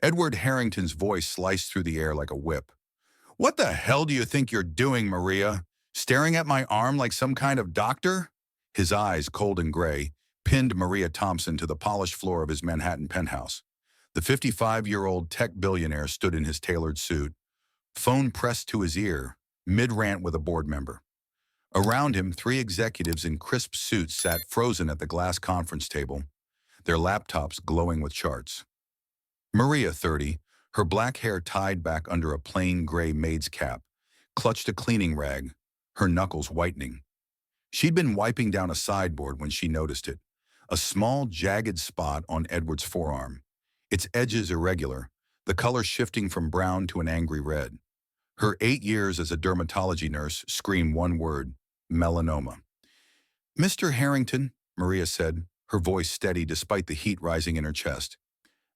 Edward Harrington's voice sliced through the air like a whip. "What the hell do you think you're doing, Maria? Staring at my arm like some kind of doctor?" His eyes, cold and gray, pinned Maria Thompson to the polished floor of his Manhattan penthouse. The 55-year-old tech billionaire stood in his tailored suit, phone pressed to his ear, mid-rant with a board member. Around him, three executives in crisp suits sat frozen at the glass conference table, their laptops glowing with charts. Maria, 30, her black hair tied back under a plain gray maid's cap, clutched a cleaning rag, her knuckles whitening. She'd been wiping down a sideboard when she noticed it, a small, jagged spot on Edward's forearm, its edges irregular, the color shifting from brown to an angry red. Her 8 years as a dermatology nurse screamed one word: melanoma. "Mr. Harrington," Maria said, her voice steady despite the heat rising in her chest.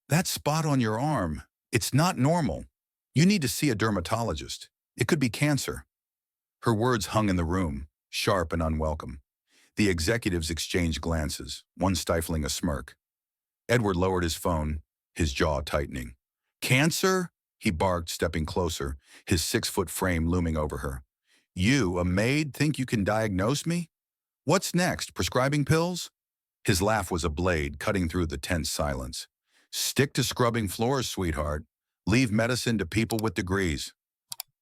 "That spot on your arm, it's not normal. You need to see a dermatologist. It could be cancer." Her words hung in the room, sharp and unwelcome. The executives exchanged glances, one stifling a smirk. Edward lowered his phone, his jaw tightening. "Cancer?" he barked, stepping closer, his 6-foot frame looming over her. "You, a maid, think you can diagnose me? What's next, prescribing pills?" His laugh was a blade, cutting through the tense silence. "Stick to scrubbing floors, sweetheart. Leave medicine to people with degrees."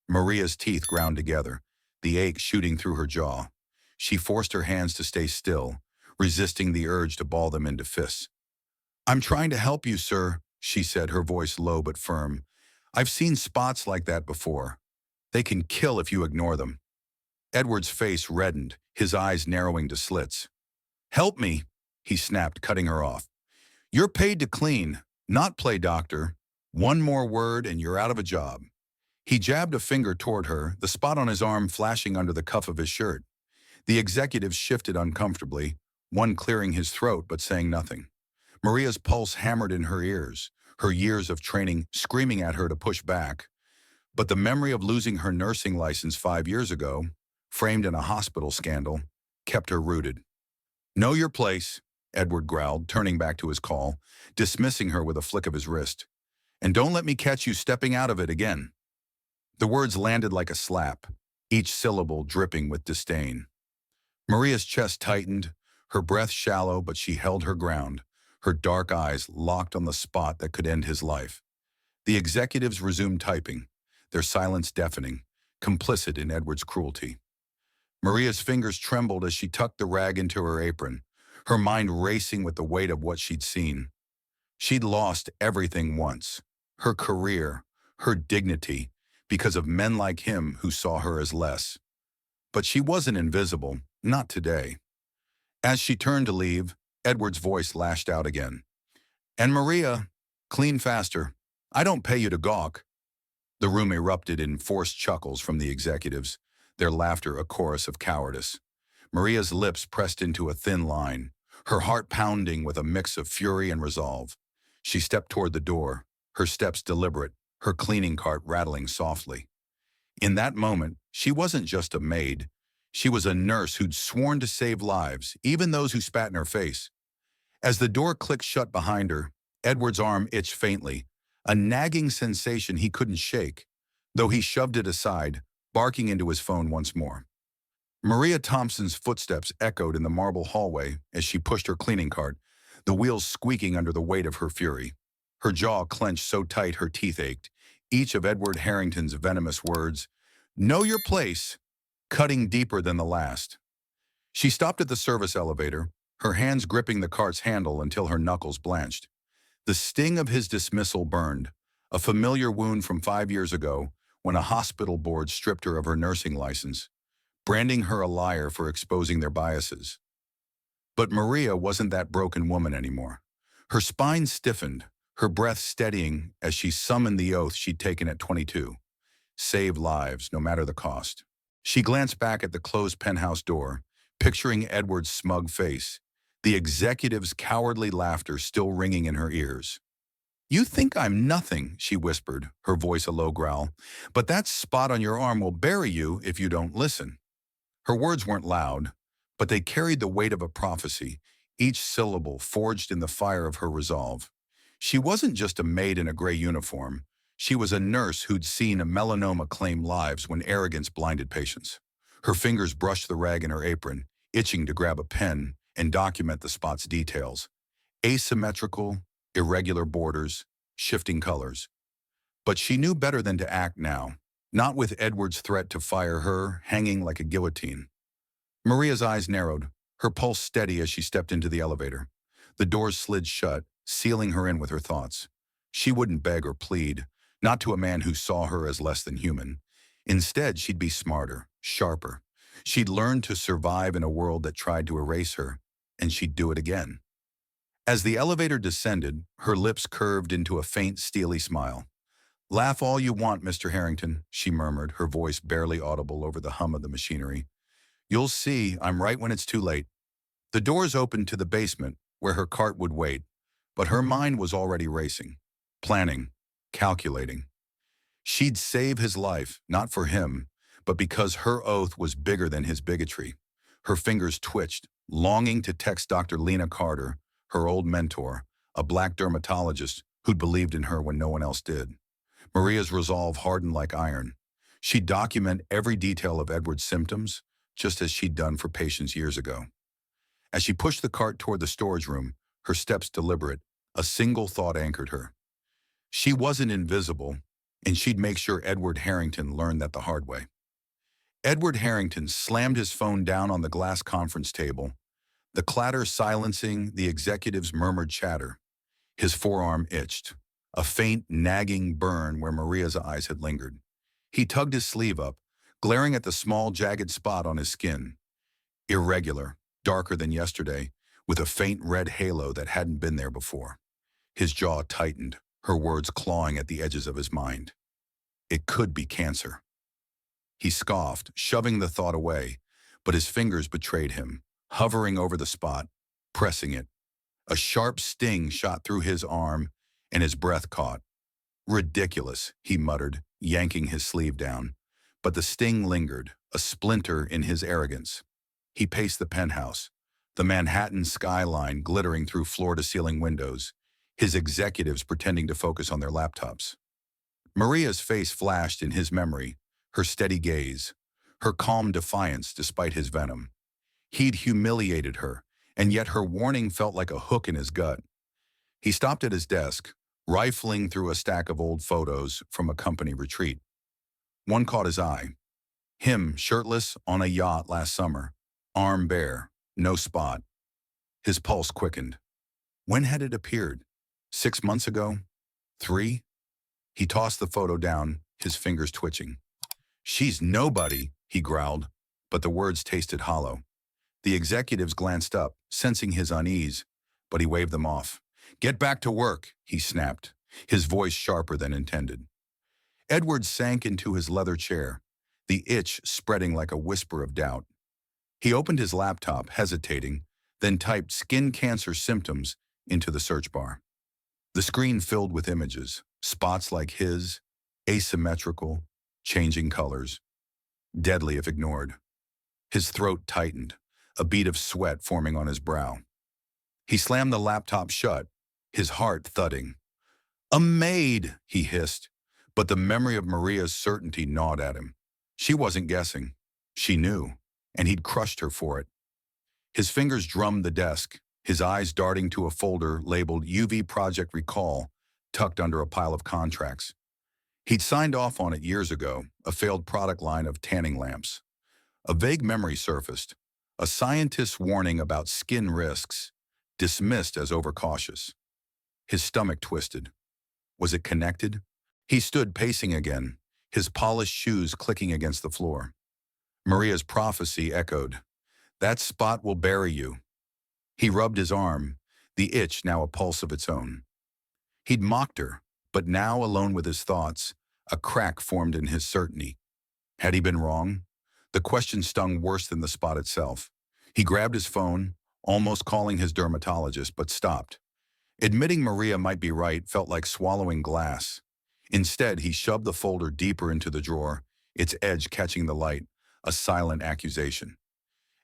Maria's teeth ground together, the ache shooting through her jaw. She forced her hands to stay still, resisting the urge to ball them into fists. "I'm trying to help you, sir," she said, her voice low but firm. "I've seen spots like that before. They can kill if you ignore them." Edward's face reddened, his eyes narrowing to slits. "Help me," he snapped, cutting her off. "You're paid to clean, not play doctor. One more word and you're out of a job." He jabbed a finger toward her, the spot on his arm flashing under the cuff of his shirt. The executives shifted uncomfortably, one clearing his throat but saying nothing. Maria's pulse hammered in her ears, her years of training screaming at her to push back. But the memory of losing her nursing license 5 years ago, framed in a hospital scandal, kept her rooted. "Know your place," Edward growled, turning back to his call, dismissing her with a flick of his wrist. "And don't let me catch you stepping out of it again." The words landed like a slap, each syllable dripping with disdain. Maria's chest tightened, her breath shallow, but she held her ground, her dark eyes locked on the spot that could end his life. The executives resumed typing, their silence deafening, complicit in Edward's cruelty. Maria's fingers trembled as she tucked the rag into her apron, her mind racing with the weight of what she'd seen. She'd lost everything once, her career, her dignity, because of men like him who saw her as less. But she wasn't invisible, not today. As she turned to leave, Edward's voice lashed out again. "And Maria, clean faster. I don't pay you to gawk." The room erupted in forced chuckles from the executives, their laughter a chorus of cowardice. Maria's lips pressed into a thin line, her heart pounding with a mix of fury and resolve. She stepped toward the door, her steps deliberate, her cleaning cart rattling softly. In that moment, she wasn't just a maid. She was a nurse who'd sworn to save lives, even those who spat in her face. As the door clicked shut behind her, Edward's arm itched faintly, a nagging sensation he couldn't shake, though he shoved it aside, barking into his phone once more. Maria Thompson's footsteps echoed in the marble hallway as she pushed her cleaning cart, the wheels squeaking under the weight of her fury. Her jaw clenched so tight her teeth ached, each of Edward Harrington's venomous words, "Know your place," cutting deeper than the last. She stopped at the service elevator, her hands gripping the cart's handle until her knuckles blanched. The sting of his dismissal burned, a familiar wound from 5 years ago when a hospital board stripped her of her nursing license, branding her a liar for exposing their biases. But Maria wasn't that broken woman anymore. Her spine stiffened, her breath steadying as she summoned the oath she'd taken at 22. Save lives, no matter the cost. She glanced back at the closed penthouse door, picturing Edward's smug face, the executive's cowardly laughter still ringing in her ears. "You think I'm nothing," she whispered, her voice a low growl, "but that spot on your arm will bury you if you don't listen." Her words weren't loud, but they carried the weight of a prophecy, each syllable forged in the fire of her resolve. She wasn't just a maid in a gray uniform. She was a nurse who'd seen a melanoma claim lives when arrogance blinded patients. Her fingers brushed the rag in her apron, itching to grab a pen and document the spot's details. Asymmetrical, irregular borders, shifting colors. But she knew better than to act now, not with Edward's threat to fire her hanging like a guillotine. Maria's eyes narrowed, her pulse steady as she stepped into the elevator. The doors slid shut, sealing her in with her thoughts. She wouldn't beg or plead, not to a man who saw her as less than human. Instead, she'd be smarter, sharper. She'd learn to survive in a world that tried to erase her, and she'd do it again. As the elevator descended, her lips curved into a faint, steely smile. "Laugh all you want, Mr. Harrington," she murmured, her voice barely audible over the hum of the machinery. "You'll see I'm right when it's too late." The doors opened to the basement, where her cart would wait, but her mind was already racing, planning, calculating. She'd save his life, not for him, but because her oath was bigger than his bigotry. Her fingers twitched, longing to text Dr. Lena Carter, her old mentor, a black dermatologist who'd believed in her when no one else did. Maria's resolve hardened like iron. She'd document every detail of Edward's symptoms, just as she'd done for patients years ago. As she pushed the cart toward the storage room, her steps deliberate, a single thought anchored her. She wasn't invisible, and she'd make sure Edward Harrington learned that the hard way. Edward Harrington slammed his phone down on the glass conference table, the clatter silencing the executive's murmured chatter. His forearm itched, a faint, nagging burn where Maria's eyes had lingered. He tugged his sleeve up, glaring at the small, jagged spot on his skin. Irregular, darker than yesterday, with a faint red halo that hadn't been there before. His jaw tightened, her words clawing at the edges of his mind. It could be cancer. He scoffed, shoving the thought away, but his fingers betrayed him, hovering over the spot, pressing it. A sharp sting shot through his arm, and his breath caught. "Ridiculous," he muttered, yanking his sleeve down. But the sting lingered, a splinter in his arrogance. He paced the penthouse, the Manhattan skyline glittering through floor-to-ceiling windows, his executives pretending to focus on their laptops. Maria's face flashed in his memory, her steady gaze, her calm defiance despite his venom. He'd humiliated her, and yet her warning felt like a hook in his gut. He stopped at his desk, rifling through a stack of old photos from a company retreat. One caught his eye. Him, shirtless, on a yacht last summer, arm bare, no spot. His pulse quickened. When had it appeared? 6 months ago? 3? He tossed the photo down, his fingers twitching. "She's nobody," he growled, but the words tasted hollow. The executives glanced up, sensing his unease, but he waved them off. "Get back to work," he snapped, his voice sharper than intended. Edward sank into his leather chair, the itch spreading like a whisper of doubt. He opened his laptop, hesitating, then typed "skin cancer symptoms" into the search bar. The screen filled with images, spots like his, asymmetrical, changing colors, deadly if ignored. His throat tightened, a bead of sweat forming on his brow. He slammed the laptop shut, his heart thudding. "A maid," he hissed, but the memory of Maria's certainty gnawed at him. She wasn't guessing. She knew, and he'd crushed her for it. His fingers drummed the desk, his eyes darting to a folder labeled UV Project Recall, tucked under a pile of contracts. He'd signed off on it years ago, a failed product line of tanning lamps. A vague memory surfaced, a scientist's warning about skin risks, dismissed as overcautious. His stomach twisted. Was it connected? He stood pacing again, his polished shoes clicking against the floor. Maria's prophecy echoed. "That spot will bury you." He rubbed his arm, the itch now a pulse of its own. He'd mocked her, but now, alone with his thoughts, a crack formed in his certainty. Had he been wrong? The question stung worse than the spot itself. He grabbed his phone, almost calling his dermatologist, but stopped. Admitting Maria might be right felt like swallowing glass. Instead, he shoved the folder deeper into the drawer, its edge catching the light, a silent accusation.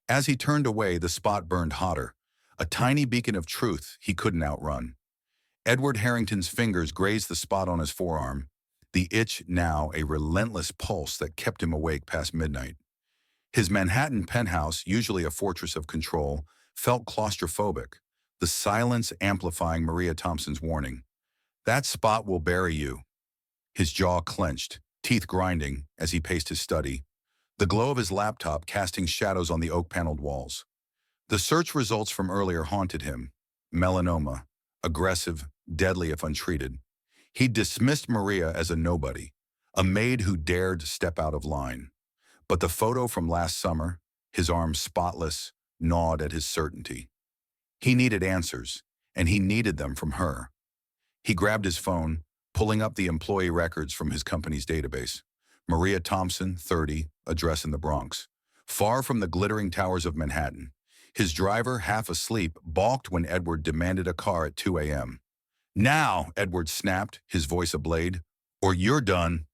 As he turned away, the spot burned hotter, a tiny beacon of truth he couldn't outrun. Edward Harrington's fingers grazed the spot on his forearm, the itch now a relentless pulse that kept him awake past midnight. His Manhattan penthouse, usually a fortress of control, felt claustrophobic, the silence amplifying Maria Thompson's warning. That spot will bury you. His jaw clenched, teeth grinding as he paced his study, the glow of his laptop casting shadows on the oak-paneled walls. The search results from earlier haunted him. Melanoma, aggressive, deadly if untreated. He dismissed Maria as a nobody, a maid who dared step out of line. But the photo from last summer, his arms spotless, gnawed at his certainty. He needed answers, and he needed them from her. He grabbed his phone, pulling up the employee records from his company's database. Maria Thompson, 30, address in the Bronx. Far from the glittering towers of Manhattan. His driver, half asleep, balked when Edward demanded a car at 2 a.m. "Now," Edward snapped, his voice ablade, "or you're done."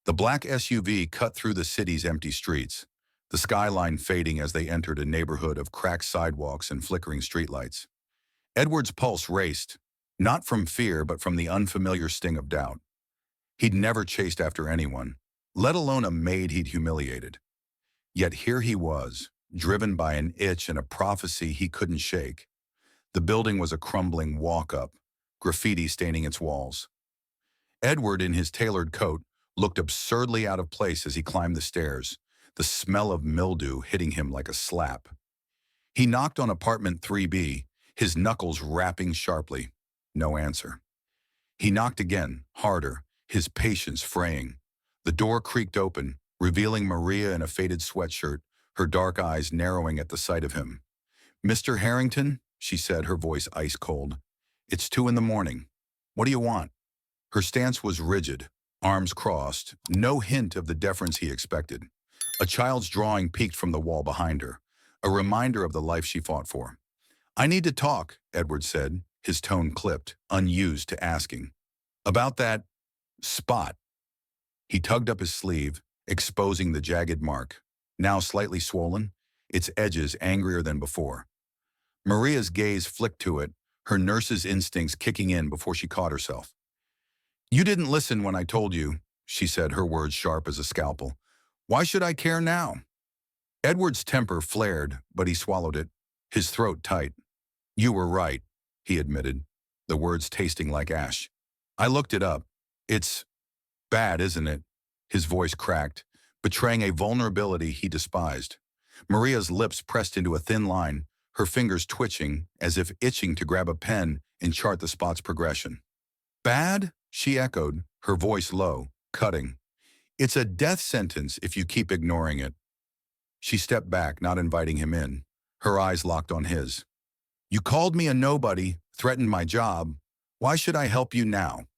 The black SUV cut through the city's empty streets, the skyline fading as they entered a neighborhood of cracked sidewalks and flickering streetlights. Edward's pulse raced, not from fear but from the unfamiliar sting of doubt. He'd never chased after anyone, let alone a maid he'd humiliated. Yet here he was, driven by an itch and a prophecy he couldn't shake. The building was a crumbling walk-up, graffiti staining its walls. Edward, in his tailored coat, looked absurdly out of place as he climbed the stairs, the smell of mildew hitting him like a slap. He knocked on apartment 3B, his knuckles rapping sharply. No answer. He knocked again, harder, his patience fraying. The door creaked open, revealing Maria in a faded sweatshirt, her dark eyes narrowing at the sight of him. "Mr. Harrington," she said, her voice ice cold. "It's 2 in the morning. What do you want?" Her stance was rigid, arms crossed, no hint of the deference he expected. A child's drawing peeked from the wall behind her, a reminder of the life she fought for. "I need to talk," Edward said, his tone clipped, unused to asking. "About that spot." He tugged up his sleeve, exposing the jagged mark, now slightly swollen, its edges angrier than before. Maria's gaze flicked to it, her nurse's instincts kicking in before she caught herself. "You didn't listen when I told you," she said, her words sharp as a scalpel. "Why should I care now?" Edward's temper flared, but he swallowed it, his throat tight. "You were right," he admitted, the words tasting like ash. "I looked it up. It's bad, isn't it?" His voice cracked, betraying a vulnerability he despised. Maria's lips pressed into a thin line, her fingers twitching as if itching to grab a pen and chart the spot's progression. "Bad?" she echoed, her voice low, cutting. "It's a death sentence if you keep ignoring it." She stepped back, not inviting him in, her eyes locked on his. "You called me a nobody, threatened my job. Why should I help you now?"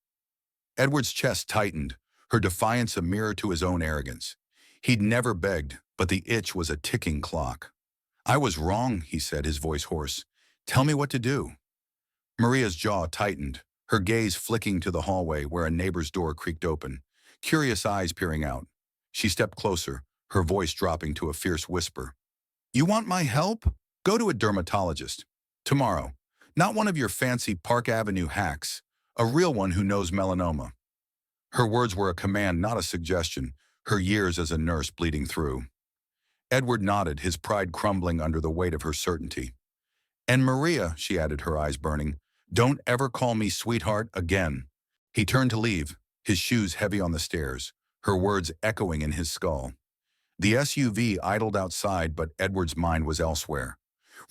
Edward's chest tightened, her defiance a mirror to his own arrogance. He'd never begged, but the itch was a ticking clock. "I was wrong," he said, his voice hoarse. "Tell me what to do." Maria's jaw tightened, her gaze flicking to the hallway where a neighbor's door creaked open, curious eyes peering out. She stepped closer, her voice dropping to a fierce whisper. "You want my help? Go to a dermatologist. Tomorrow. Not one of your fancy Park Avenue hacks, a real one who knows melanoma." Her words were a command, not a suggestion, her years as a nurse bleeding through. Edward nodded, his pride crumbling under the weight of her certainty. "And Maria," she added, her eyes burning, "don't ever call me sweetheart again." He turned to leave, his shoes heavy on the stairs, her words echoing in his skull. The SUV idled outside, but Edward's mind was elsewhere,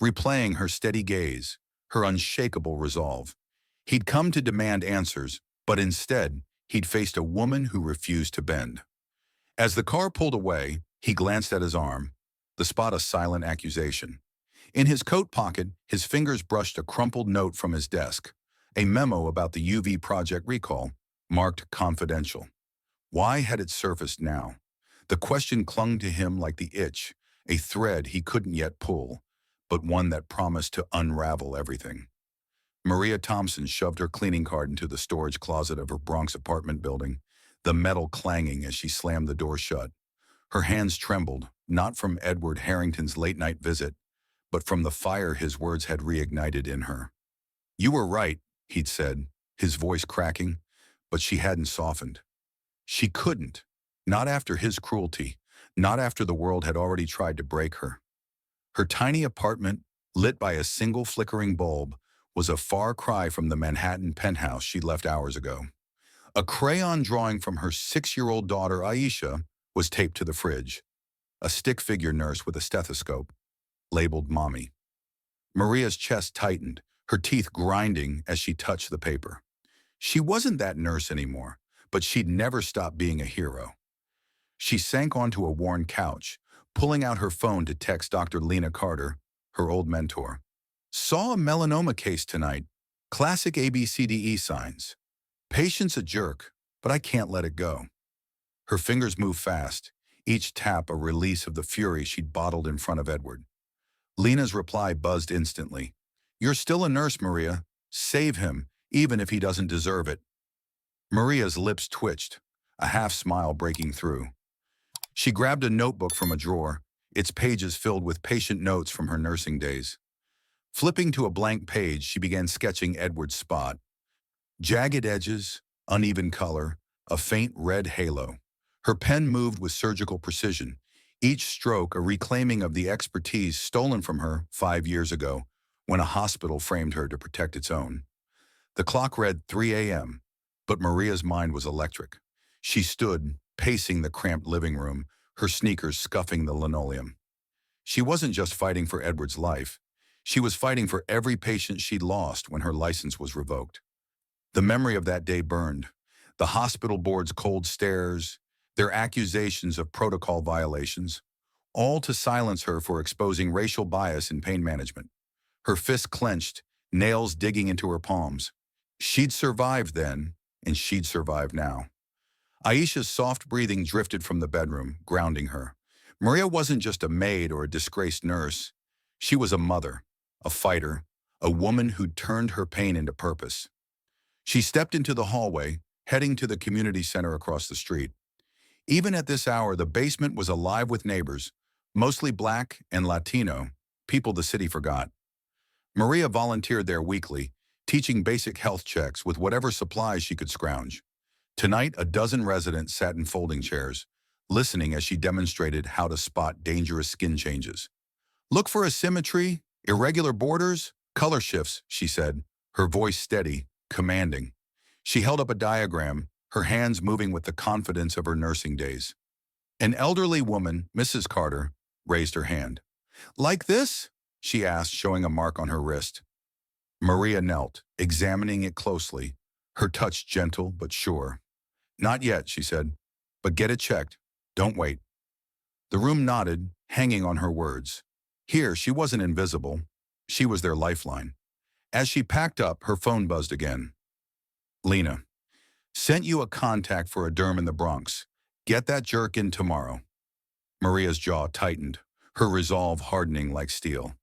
replaying her steady gaze, her unshakable resolve. He'd come to demand answers, but instead, he'd faced a woman who refused to bend. As the car pulled away, he glanced at his arm, the spot a silent accusation. In his coat pocket, his fingers brushed a crumpled note from his desk, a memo about the UV project recall, marked confidential. Why had it surfaced now? The question clung to him like the itch, a thread he couldn't yet pull, but one that promised to unravel everything. Maria Thompson shoved her cleaning cart into the storage closet of her Bronx apartment building, the metal clanging as she slammed the door shut. Her hands trembled, not from Edward Harrington's late-night visit, but from the fire his words had reignited in her. "You were right," he'd said, his voice cracking, but she hadn't softened. She couldn't. Not after his cruelty, not after the world had already tried to break her. Her tiny apartment, lit by a single flickering bulb, was a far cry from the Manhattan penthouse she'd left hours ago. A crayon drawing from her 6-year-old daughter, Aisha, was taped to the fridge. A stick figure nurse with a stethoscope, labeled Mommy. Maria's chest tightened, her teeth grinding as she touched the paper. She wasn't that nurse anymore, but she'd never stopped being a hero. She sank onto a worn couch, pulling out her phone to text Dr. Lena Carter, her old mentor. Saw a melanoma case tonight. Classic ABCDE signs. Patient's a jerk, but I can't let it go. Her fingers moved fast, each tap a release of the fury she'd bottled in front of Edward. Lena's reply buzzed instantly. You're still a nurse, Maria. Save him, even if he doesn't deserve it. Maria's lips twitched, a half smile breaking through. She grabbed a notebook from a drawer, its pages filled with patient notes from her nursing days. Flipping to a blank page, she began sketching Edward's spot. Jagged edges, uneven color, a faint red halo. Her pen moved with surgical precision, each stroke a reclaiming of the expertise stolen from her 5 years ago, when a hospital framed her to protect its own. The clock read 3 a.m., but Maria's mind was electric. She stood, pacing the cramped living room, her sneakers scuffing the linoleum. She wasn't just fighting for Edward's life. She was fighting for every patient she'd lost when her license was revoked. The memory of that day burned. The hospital board's cold stares, their accusations of protocol violations, all to silence her for exposing racial bias in pain management. Her fists clenched, nails digging into her palms. She'd survived then, and she'd survive now. Aisha's soft breathing drifted from the bedroom, grounding her. Maria wasn't just a maid or a disgraced nurse. She was a mother, a fighter, a woman who'd turned her pain into purpose. She stepped into the hallway, heading to the community center across the street. Even at this hour, the basement was alive with neighbors, mostly Black and Latino, people the city forgot. Maria volunteered there weekly, teaching basic health checks with whatever supplies she could scrounge. Tonight, a dozen residents sat in folding chairs, listening as she demonstrated how to spot dangerous skin changes. Look for asymmetry, irregular borders, color shifts, she said, her voice steady, commanding. She held up a diagram, her hands moving with the confidence of her nursing days. An elderly woman, Mrs. Carter, raised her hand. Like this? She asked, showing a mark on her wrist. Maria knelt, examining it closely, her touch gentle but sure. Not yet, she said, but get it checked. Don't wait. The room nodded, hanging on her words. Here, she wasn't invisible. She was their lifeline. As she packed up, her phone buzzed again. Lena, sent you a contact for a derm in the Bronx. Get that jerk in tomorrow. Maria's jaw tightened, her resolve hardening like steel.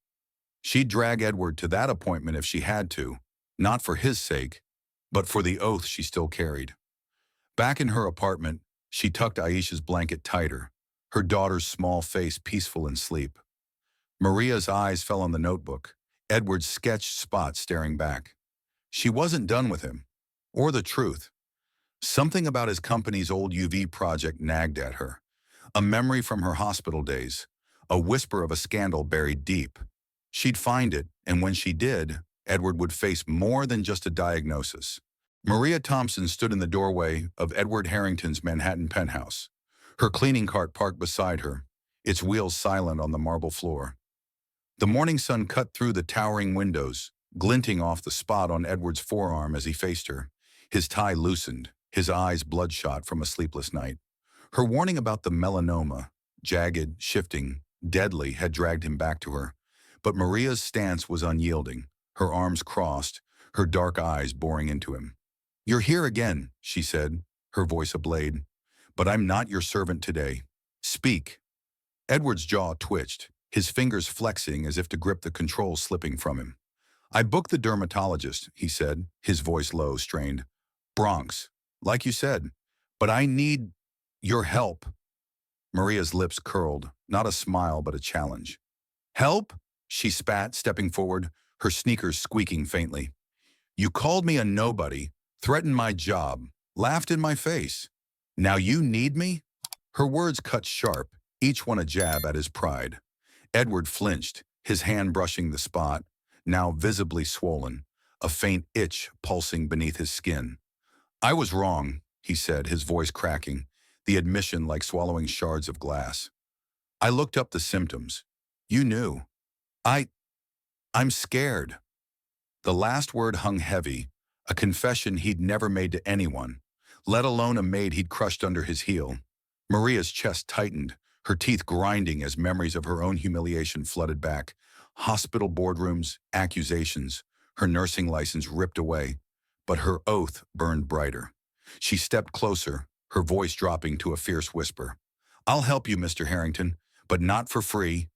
She'd drag Edward to that appointment if she had to, not for his sake, but for the oath she still carried. Back in her apartment, she tucked Aisha's blanket tighter, her daughter's small face peaceful in sleep. Maria's eyes fell on the notebook, Edward's sketched spot staring back. She wasn't done with him, or the truth. Something about his company's old UV project nagged at her. A memory from her hospital days, a whisper of a scandal buried deep. She'd find it, and when she did, Edward would face more than just a diagnosis. Maria Thompson stood in the doorway of Edward Harrington's Manhattan penthouse, her cleaning cart parked beside her, its wheels silent on the marble floor. The morning sun cut through the towering windows, glinting off the spot on Edward's forearm as he faced her. His tie loosened, his eyes bloodshot from a sleepless night. Her warning about the melanoma, jagged, shifting, deadly, had dragged him back to her. But Maria's stance was unyielding, her arms crossed, her dark eyes boring into him. You're here again, she said, her voice ablade. But I'm not your servant today. Speak. Edward's jaw twitched, his fingers flexing as if to grip the control slipping from him. I booked the dermatologist, he said, his voice low, strained. Bronx, like you said, but I need your help. Maria's lips curled, not a smile but a challenge. Help? She spat, stepping forward, her sneakers squeaking faintly. You called me a nobody, threatened my job, laughed in my face. Now you need me? Her words cut sharp, each one a jab at his pride. Edward flinched, his hand brushing the spot, now visibly swollen, a faint itch pulsing beneath his skin. I was wrong, he said, his voice cracking, the admission like swallowing shards of glass. I looked up the symptoms. You knew. I... I'm scared. The last word hung heavy, a confession he'd never made to anyone, let alone a maid he'd crushed under his heel. Maria's chest tightened, her teeth grinding as memories of her own humiliation flooded back. Hospital boardrooms, accusations, her nursing license ripped away. But her oath burned brighter. She stepped closer, her voice dropping to a fierce whisper. I'll help you, Mr. Harrington, but not for free.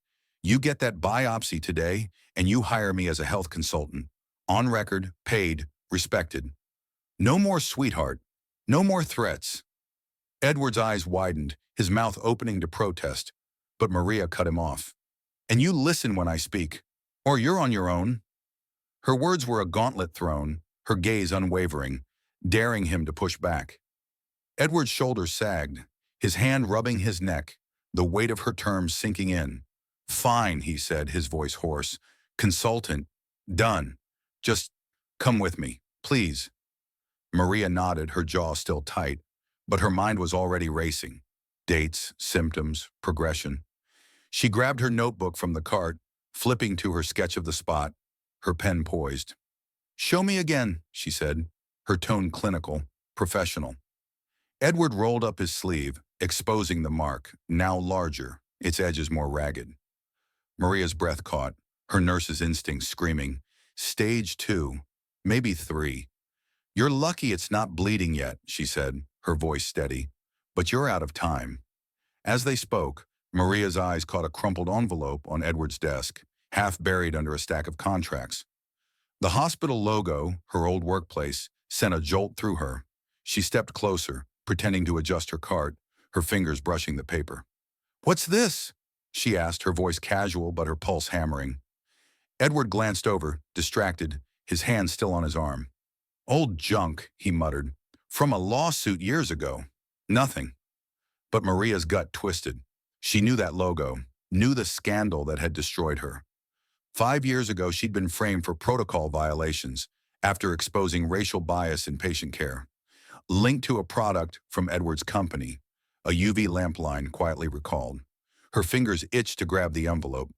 You get that biopsy today, and you hire me as a health consultant. On record, paid, respected. No more sweetheart. No more threats. Edward's eyes widened, his mouth opening to protest, but Maria cut him off. And you listen when I speak, or you're on your own. Her words were a gauntlet thrown, her gaze unwavering, daring him to push back. Edward's shoulders sagged, his hand rubbing his neck, the weight of her terms sinking in. Fine, he said, his voice hoarse. Consultant. Done. Just come with me, please. Maria nodded, her jaw still tight, but her mind was already racing. Dates, symptoms, progression. She grabbed her notebook from the cart, flipping to her sketch of the spot, her pen poised. Show me again, she said, her tone clinical, professional. Edward rolled up his sleeve, exposing the mark, now larger, its edges more ragged. Maria's breath caught, her nurse's instincts screaming, Stage 2, maybe 3. You're lucky it's not bleeding yet, she said, her voice steady, but you're out of time. As they spoke, Maria's eyes caught a crumpled envelope on Edward's desk, half buried under a stack of contracts. The hospital logo, her old workplace, sent a jolt through her. She stepped closer, pretending to adjust her cart, her fingers brushing the paper. What's this? She asked, her voice casual but her pulse hammering. Edward glanced over, distracted, his hand still on his arm. Old junk, he muttered. From a lawsuit years ago. Nothing. But Maria's gut twisted. She knew that logo, knew the scandal that had destroyed her. 5 years ago, she'd been framed for protocol violations after exposing racial bias in patient care. Linked to a product from Edward's company, a UV lamp line quietly recalled. Her fingers itched to grab the envelope,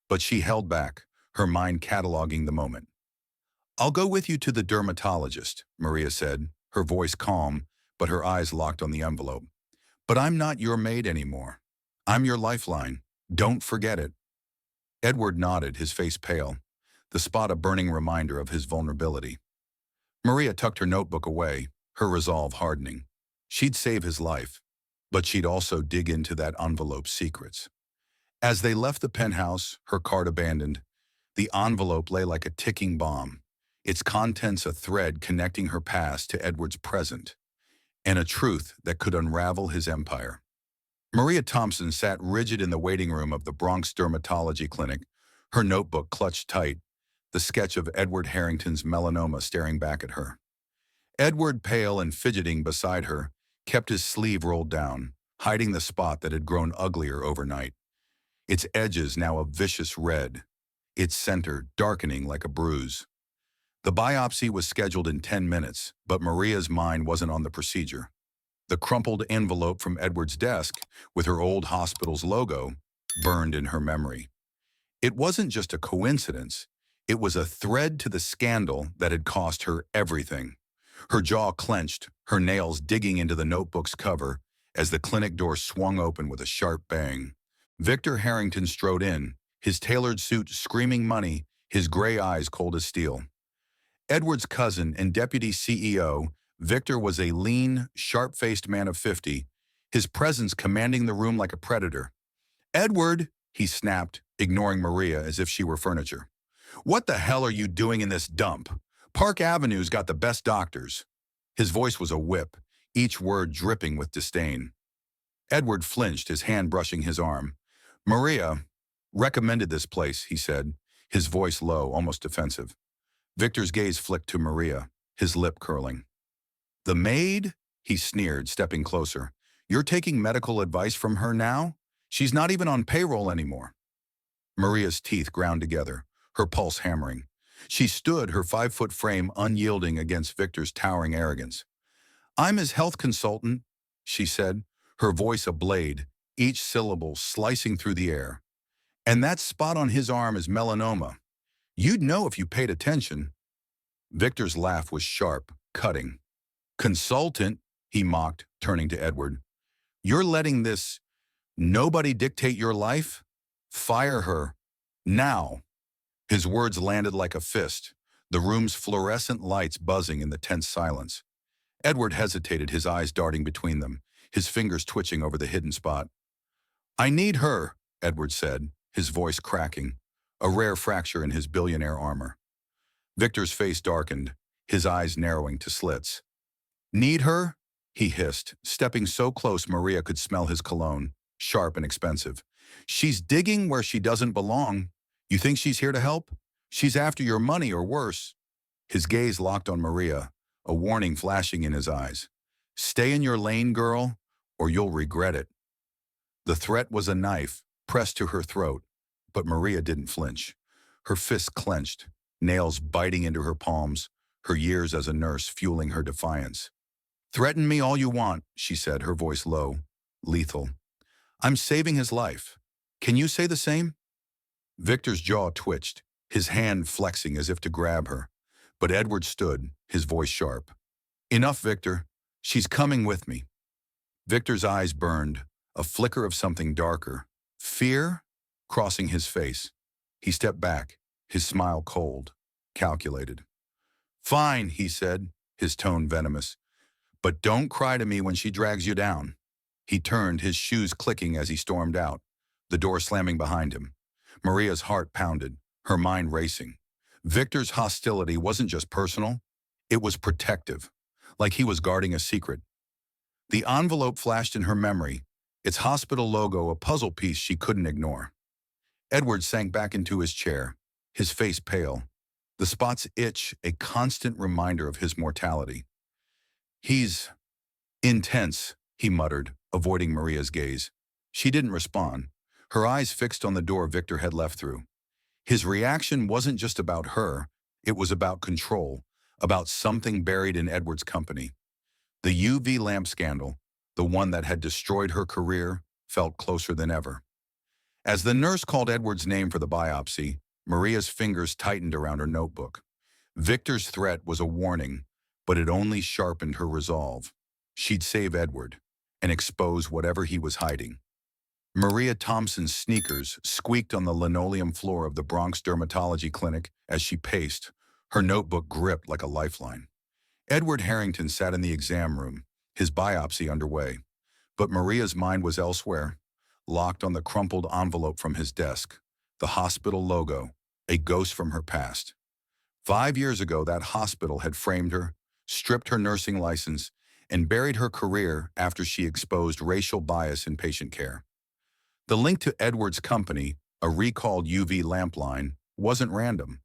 but she held back, her mind cataloging the moment. I'll go with you to the dermatologist, Maria said, her voice calm, but her eyes locked on the envelope. But I'm not your maid anymore. I'm your lifeline. Don't forget it. Edward nodded, his face pale, the spot a burning reminder of his vulnerability. Maria tucked her notebook away, her resolve hardening. She'd save his life, but she'd also dig into that envelope's secrets. As they left the penthouse, her cart abandoned, the envelope lay like a ticking bomb, its contents a thread connecting her past to Edward's present, and a truth that could unravel his empire. Maria Thompson sat rigid in the waiting room of the Bronx Dermatology Clinic, her notebook clutched tight, the sketch of Edward Harrington's melanoma staring back at her. Edward, pale and fidgeting beside her, kept his sleeve rolled down, hiding the spot that had grown uglier overnight. Its edges now a vicious red, its center darkening like a bruise. The biopsy was scheduled in 10 minutes, but Maria's mind wasn't on the procedure. The crumpled envelope from Edward's desk, with her old hospital's logo, burned in her memory. It wasn't just a coincidence. It was a thread to the scandal that had cost her everything. Her jaw clenched, her nails digging into the notebook's cover as the clinic door swung open with a sharp bang. Victor Harrington strode in, his tailored suit screaming money, his gray eyes cold as steel. Edward's cousin and deputy CEO, Victor was a lean, sharp-faced man of 50, his presence commanding the room like a predator. "Edward," he snapped, ignoring Maria as if she were furniture. "What the hell are you doing in this dump? Park Avenue's got the best doctors." His voice was a whip, each word dripping with disdain. Edward flinched, his hand brushing his arm. "Maria recommended this place," he said, his voice low, almost defensive. Victor's gaze flicked to Maria, his lip curling. The maid? He sneered, stepping closer. You're taking medical advice from her now? She's not even on payroll anymore. Maria's teeth ground together, her pulse hammering. She stood, her 5-foot frame unyielding against Victor's towering arrogance. I'm his health consultant, she said, her voice a blade, each syllable slicing through the air. And that spot on his arm is melanoma. You'd know if you paid attention. Victor's laugh was sharp, cutting. Consultant, he mocked, turning to Edward. You're letting this nobody dictate your life? Fire her. Now. His words landed like a fist, the room's fluorescent lights buzzing in the tense silence. Edward hesitated, his eyes darting between them, his fingers twitching over the hidden spot. I need her, Edward said, his voice cracking, a rare fracture in his billionaire armor. Victor's face darkened, his eyes narrowing to slits. Need her? He hissed, stepping so close Maria could smell his cologne, sharp and expensive. She's digging where she doesn't belong. You think she's here to help? She's after your money or worse. His gaze locked on Maria, a warning flashing in his eyes. Stay in your lane, girl, or you'll regret it. The threat was a knife, pressed to her throat, but Maria didn't flinch. Her fists clenched, nails biting into her palms, her years as a nurse fueling her defiance. Threaten me all you want, she said, her voice low, lethal. I'm saving his life. Can you say the same? Victor's jaw twitched, his hand flexing as if to grab her. But Edward stood, his voice sharp. Enough, Victor. She's coming with me. Victor's eyes burned, a flicker of something darker. Fear crossing his face. He stepped back, his smile cold, calculated. Fine, he said, his tone venomous. But don't cry to me when she drags you down. He turned, his shoes clicking as he stormed out, the door slamming behind him. Maria's heart pounded, her mind racing. Victor's hostility wasn't just personal, it was protective, like he was guarding a secret. The envelope flashed in her memory, its hospital logo a puzzle piece she couldn't ignore. Edward sank back into his chair, his face pale, the spot's itch a constant reminder of his mortality. He's intense, he muttered, avoiding Maria's gaze. She didn't respond, her eyes fixed on the door Victor had left through. His reaction wasn't just about her, it was about control, about something buried in Edward's company. The UV lamp scandal, the one that had destroyed her career, felt closer than ever. As the nurse called Edward's name for the biopsy, Maria's fingers tightened around her notebook. Victor's threat was a warning, but it only sharpened her resolve. She'd save Edward and expose whatever he was hiding. Maria Thompson's sneakers squeaked on the linoleum floor of the Bronx dermatology clinic as she paced, her notebook gripped like a lifeline. Edward Harrington sat in the exam room, his biopsy underway. But Maria's mind was elsewhere, locked on the crumpled envelope from his desk, the hospital logo, a ghost from her past. 5 years ago, that hospital had framed her, stripped her nursing license, and buried her career after she exposed racial bias in patient care. The link to Edward's company, a recalled UV lamp line, wasn't random.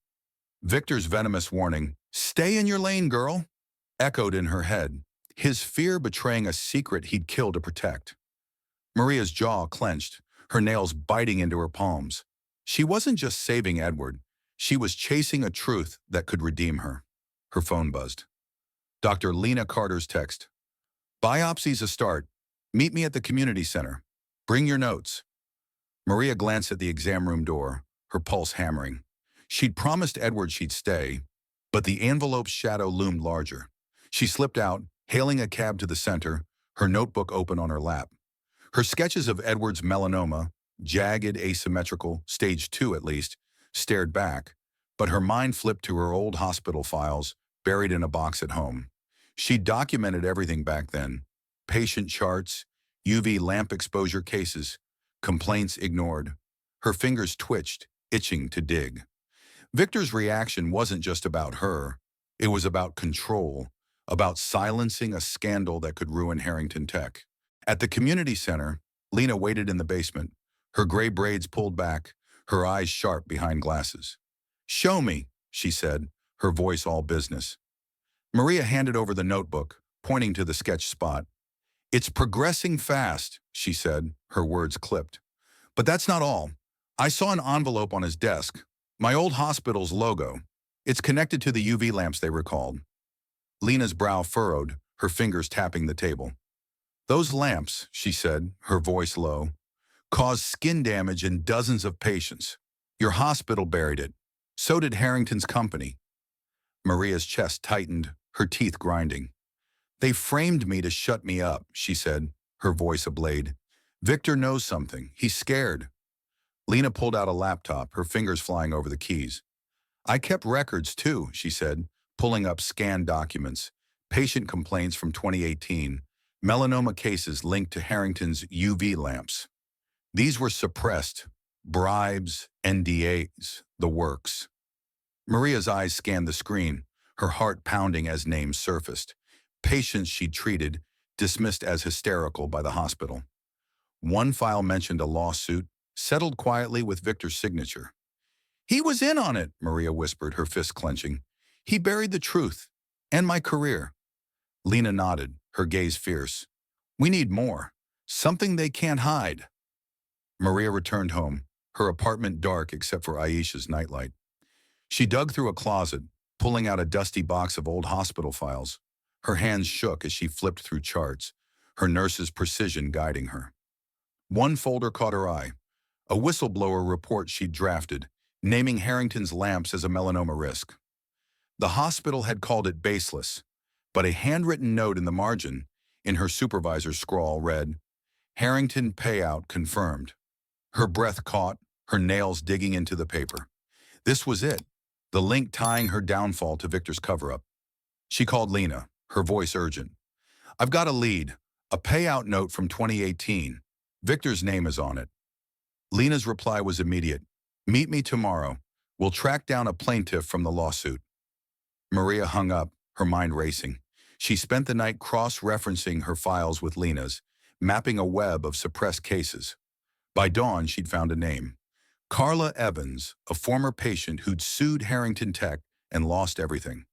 Victor's venomous warning, "Stay in your lane, girl," echoed in her head, his fear betraying a secret he'd killed to protect. Maria's jaw clenched, her nails biting into her palms. She wasn't just saving Edward, she was chasing a truth that could redeem her. Her phone buzzed. Dr. Lena Carter's text. Biopsy's a start. Meet me at the community center. Bring your notes. Maria glanced at the exam room door, her pulse hammering. She'd promised Edward she'd stay, but the envelope's shadow loomed larger. She slipped out, hailing a cab to the center, her notebook open on her lap. Her sketches of Edward's melanoma, jagged, asymmetrical, stage 2 at least, stared back, but her mind flipped to her old hospital files, buried in a box at home. She'd documented everything back then. Patient charts, UV lamp exposure cases, complaints ignored. Her fingers twitched, itching to dig. Victor's reaction wasn't just about her. It was about control, about silencing a scandal that could ruin Harrington Tech. At the community center, Lena waited in the basement, her gray braids pulled back, her eyes sharp behind glasses. Show me, she said, her voice all business. Maria handed over the notebook, pointing to the sketch spot. "It's progressing fast," she said, her words clipped. "But that's not all. I saw an envelope on his desk. My old hospital's logo. It's connected to the UV lamps they recalled." Lena's brow furrowed, her fingers tapping the table. "Those lamps," she said, her voice low, "caused skin damage in dozens of patients. Your hospital buried it. So did Harrington's company." Maria's chest tightened, her teeth grinding. "They framed me to shut me up," she said, her voice ablade. "Victor knows something. He's scared." Lena pulled out a laptop, her fingers flying over the keys. "I kept records too," she said, pulling up scanned documents. Patient complaints from 2018. Melanoma cases linked to Harrington's UV lamps. These were suppressed. Bribes, NDAs, the works. Maria's eyes scanned the screen, her heart pounding as names surfaced. Patients she'd treated, dismissed as hysterical by the hospital. One file mentioned a lawsuit, settled quietly with Victor's signature. "He was in on it," Maria whispered, her fists clenching. "He buried the truth. And my career." Lena nodded, her gaze fierce. "We need more. Something they can't hide." Maria returned home, her apartment dark except for Aisha's nightlight. She dug through a closet, pulling out a dusty box of old hospital files. Her hands shook as she flipped through charts, her nurse's precision guiding her. One folder caught her eye, a whistleblower report she'd drafted, naming Harrington's lamps as a melanoma risk. The hospital had called it baseless, but a handwritten note in the margin, in her supervisor's scrawl, read, "Harrington payout confirmed." Her breath caught, her nails digging into the paper. This was it, the link tying her downfall to Victor's cover-up. She called Lena, her voice urgent. "I've got a lead, a payout note from 2018. Victor's name is on it." Lena's reply was immediate. "Meet me tomorrow. We'll track down a plaintiff from the lawsuit." Maria hung up, her mind racing. She spent the night cross-referencing her files with Lena's, mapping a web of suppressed cases. By dawn, she'd found a name. Carla Evans, a former patient who'd sued Harrington Tech and lost everything.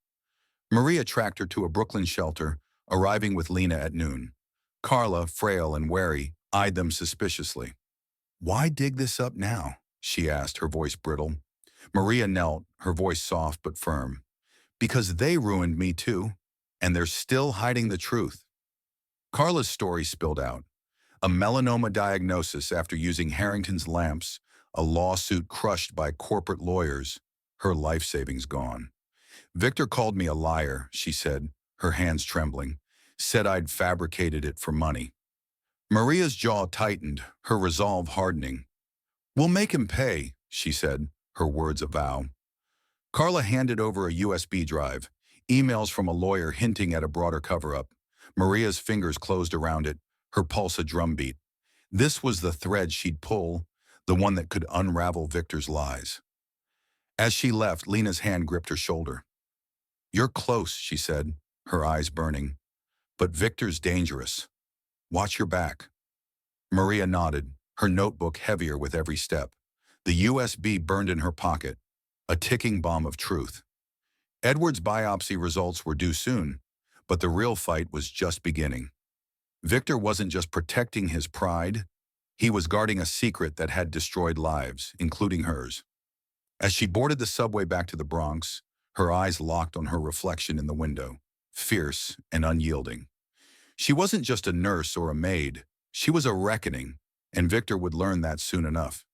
Maria tracked her to a Brooklyn shelter, arriving with Lena at noon. Carla, frail and wary, eyed them suspiciously. "Why dig this up now?" she asked, her voice brittle. Maria knelt, her voice soft but firm. "Because they ruined me too, and they're still hiding the truth." Carla's story spilled out. A melanoma diagnosis after using Harrington's lamps, a lawsuit crushed by corporate lawyers, her life savings gone. "Victor called me a liar," she said, her hands trembling. "Said I'd fabricated it for money." Maria's jaw tightened, her resolve hardening. "We'll make him pay," she said, her words a vow. Carla handed over a USB drive, emails from a lawyer hinting at a broader cover-up. Maria's fingers closed around it, her pulse a drumbeat. This was the thread she'd pull, the one that could unravel Victor's lies. As she left, Lena's hand gripped her shoulder. "You're close," she said, her eyes burning. "But Victor's dangerous. Watch your back." Maria nodded, her notebook heavier with every step. The USB burned in her pocket, a ticking bomb of truth. Edward's biopsy results were due soon, but the real fight was just beginning. Victor wasn't just protecting his pride, he was guarding a secret that had destroyed lives, including hers. As she boarded the subway back to the Bronx, her eyes locked on her reflection in the window, fierce and unyielding. She wasn't just a nurse or a maid, she was a reckoning, and Victor would learn that soon enough.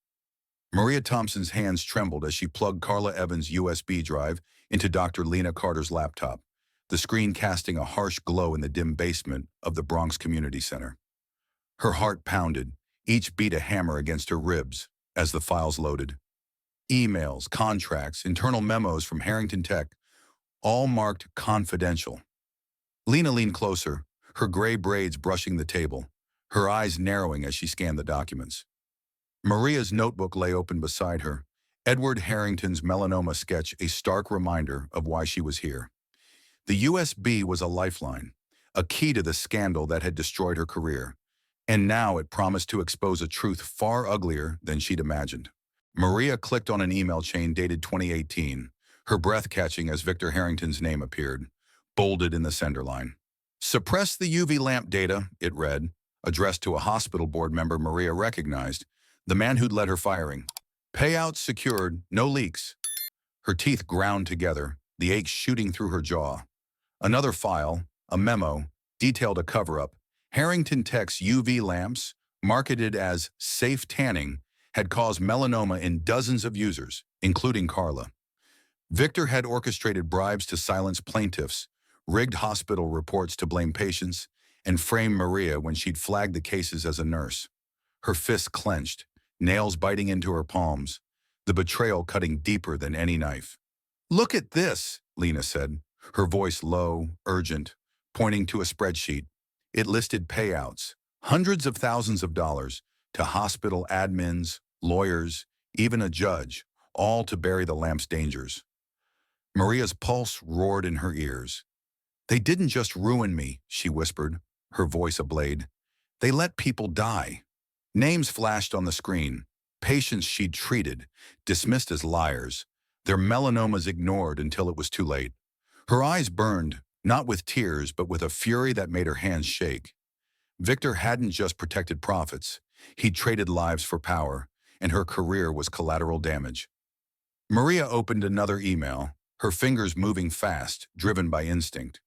Maria Thompson's hands trembled as she plugged Carla Evans' USB drive into Dr. Lena Carter's laptop, the screen casting a harsh glow in the dim basement of the Bronx Community Center. Her heart pounded, each beat a hammer against her ribs, as the files loaded. Emails, contracts, internal memos from Harrington Tech, all marked confidential. Lena leaned closer, her gray braids brushing the table, her eyes narrowing as she scanned the documents. Maria's notebook lay open beside her, Edward Harrington's melanoma sketch a stark reminder of why she was here. The USB was a lifeline, a key to the scandal that had destroyed her career, and now it promised to expose a truth far uglier than she'd imagined. Maria clicked on an email chain dated 2018, her breath catching as Victor Harrington's name appeared, bolded in the sender line. Suppress the UV lamp data, it read, addressed to a hospital board member Maria recognized, the man who'd led her firing. Payouts secured, no leaks. Her teeth ground together, the ache shooting through her jaw. Another file, a memo, detailed a cover-up. Harrington Tech's UV lamps, marketed as safe tanning, had caused melanoma in dozens of users, including Carla. Victor had orchestrated bribes to silence plaintiffs, rigged hospital reports to blame patients, and framed Maria when she'd flagged the cases as a nurse. Her fists clenched, nails biting into her palms, the betrayal cutting deeper than any knife. "Look at this," Lena said, her voice low, urgent, pointing to a spreadsheet. It listed payouts, hundreds of thousands of dollars, to hospital admins, lawyers, even a judge, all to bury the lamp's dangers. Maria's pulse roared in her ears. "They didn't just ruin me," she whispered, her voice ablade. "They let people die." Names flashed on the screen, patients she'd treated, dismissed as liars, their melanomas ignored until it was too late. Her eyes burned, not with tears, but with a fury that made her hands shake. Victor hadn't just protected profits. He'd traded lives for power, and her career was collateral damage. Maria opened another email, her fingers moving fast, driven by instinct.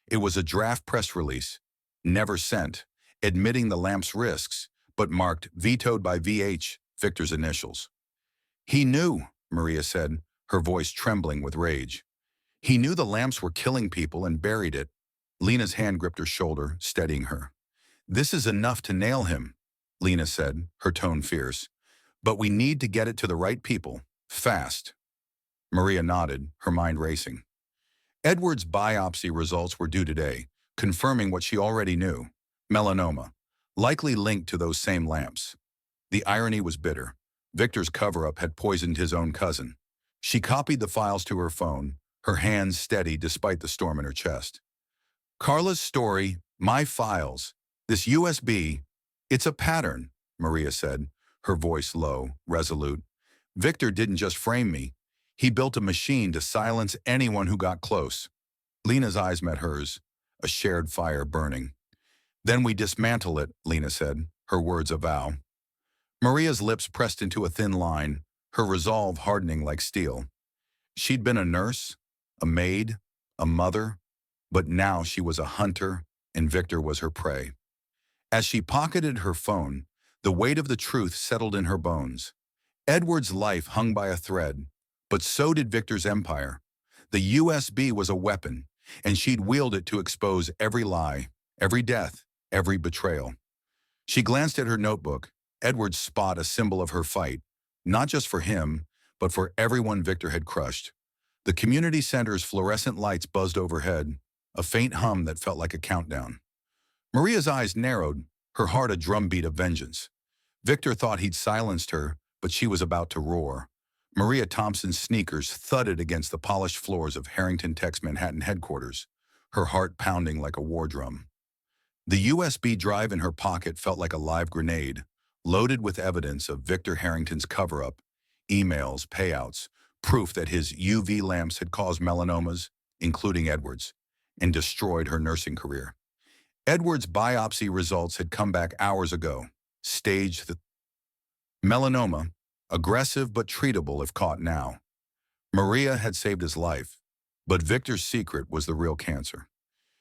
It was a draft press release, never sent, admitting the lamp's risks, but marked vetoed by VH, Victor's initials. "He knew," Maria said, her voice trembling with rage. "He knew the lamps were killing people and buried it." Lena's hand gripped her shoulder, steadying her. "This is enough to nail him," Lena said, her tone fierce. "But we need to get it to the right people, fast." Maria nodded, her mind racing. Edward's biopsy results were due today, confirming what she already knew: melanoma, likely linked to those same lamps. The irony was bitter. Victor's cover-up had poisoned his own cousin. She copied the files to her phone, her hands steady despite the storm in her chest. "Carla's story, my files, this USB, it's a pattern," Maria said, her voice low, resolute. "Victor didn't just frame me. He built a machine to silence anyone who got close." Lena's eyes met hers, a shared fire burning. "Then we dismantle it," Lena said, her words a vow. Maria's lips pressed into a thin line, her resolve hardening like steel. She'd been a nurse, a maid, a mother, but now she was a hunter, and Victor was her prey. As she pocketed her phone, the weight of the truth settled in her bones. Edward's life hung by a thread, but so did Victor's empire. The USB was a weapon, and she'd wield it to expose every lie, every death, every betrayal. She glanced at her notebook, Edward's spot a symbol of her fight, not just for him, but for everyone Victor had crushed. The community center's fluorescent lights buzzed overhead, a faint hum that felt like a countdown. Maria's eyes narrowed, her heart a drumbeat of vengeance. Victor thought he'd silenced her, but she was about to roar. Maria Thompson's sneakers thudded against the polished floors of Harrington Tech's Manhattan headquarters, her heart pounding like a war drum. The USB drive in her pocket felt like a live grenade, loaded with evidence of Victor Harrington's cover-up, emails, payouts, proof that his UV lamps had caused melanomas, including Edward's, and destroyed her nursing career. Edward's biopsy results had come back hours ago. Stage the melanoma, aggressive but treatable if caught now. Maria had saved his life, but Victor's secret was the real cancer.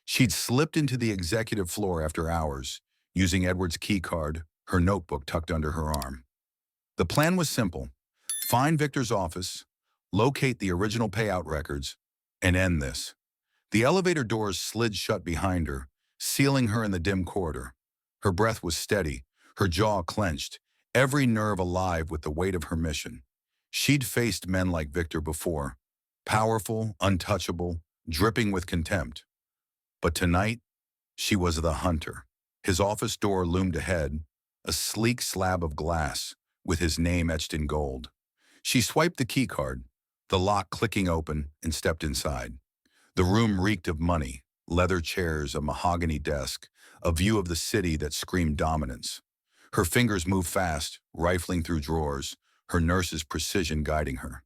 She'd slipped into the executive floor after hours, using Edward's key card, her notebook tucked under her arm. The plan was simple: find Victor's office, locate the original payout records, and end this. The elevator doors slid shut behind her, sealing her in the dim corridor. Her breath was steady, her jaw clenched, every nerve alive with the weight of her mission. She'd faced men like Victor before, powerful, untouchable, dripping with contempt. But tonight, she was the hunter. His office door loomed ahead, a sleek slab of glass with his name etched in gold. She swiped the key card, the lock clicking open, and stepped inside. The room reeked of money, leather chairs, a mahogany desk, a view of the city that screamed dominance. Her fingers moved fast, rifling through drawers, her nurse's precision guiding her.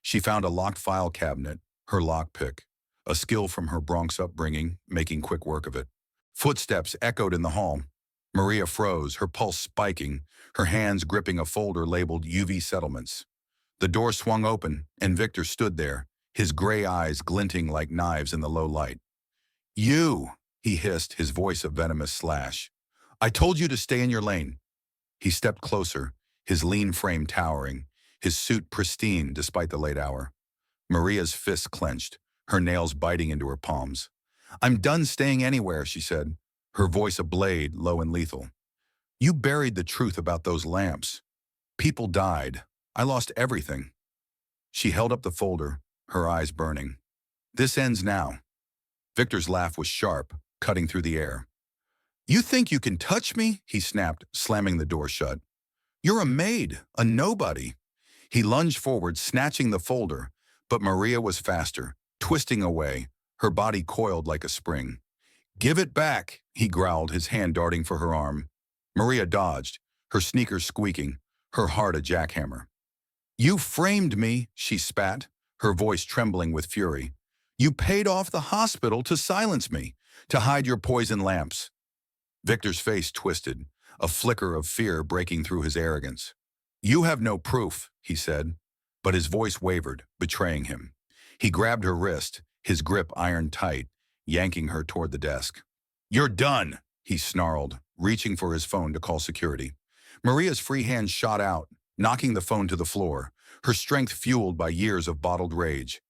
She found a locked file cabinet, her lockpick, a skill from her Bronx upbringing, making quick work of it. Footsteps echoed in the hall. Maria froze, her pulse spiking, her hands gripping a folder labeled UV settlements. The door swung open, and Victor stood there, his gray eyes glinting like knives in the low light. "You," he hissed, his voice a venomous slash. "I told you to stay in your lane." He stepped closer, his lean frame towering, his suit pristine despite the late hour. Maria's fists clenched, her nails biting into her palms. "I'm done staying anywhere," she said, her voice a blade, low and lethal. "You buried the truth about those lamps. People died. I lost everything." She held up the folder, her eyes burning. "This ends now." Victor's laugh was sharp, cutting through the air. "You think you can touch me?" he snapped, slamming the door shut. "You're a maid, a nobody." He lunged forward, snatching the folder, but Maria was faster, twisting away, her body coiled like a spring. "Give it back," he growled, his hand darting for her arm. Maria dodged, her sneakers squeaking, her heart a jackhammer. "You framed me," she spat, her voice trembling with fury. "You paid off the hospital to silence me, to hide your poison lamps." Victor's face twisted, a flicker of fear breaking through his arrogance. "You have no proof," he said, but his voice wavered, betraying him. He grabbed her wrist, his grip iron tight, yanking her toward the desk. "You're done," he snarled, reaching for his phone to call security. Maria's free hand shot out, knocking the phone to the floor, her strength fueled by years of bottled rage.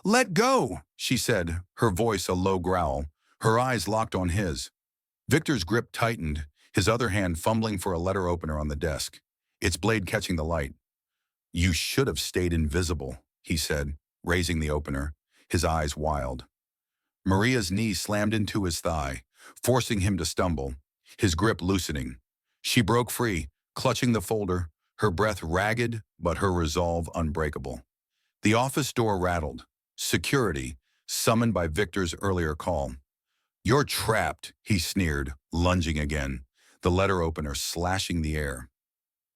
"Let go," she said, her voice a low growl, her eyes locked on his. Victor's grip tightened, his other hand fumbling for a letter opener on the desk, its blade catching the light. "You should have stayed invisible," he said, raising the opener, his eyes wild. Maria's knee slammed into his thigh, forcing him to stumble, his grip loosening. She broke free, clutching the folder, her breath ragged but her resolve unbreakable. The office door rattled. Security, summoned by Victor's earlier call. "You're trapped," he sneered, lunging again, the letter opener slashing the air.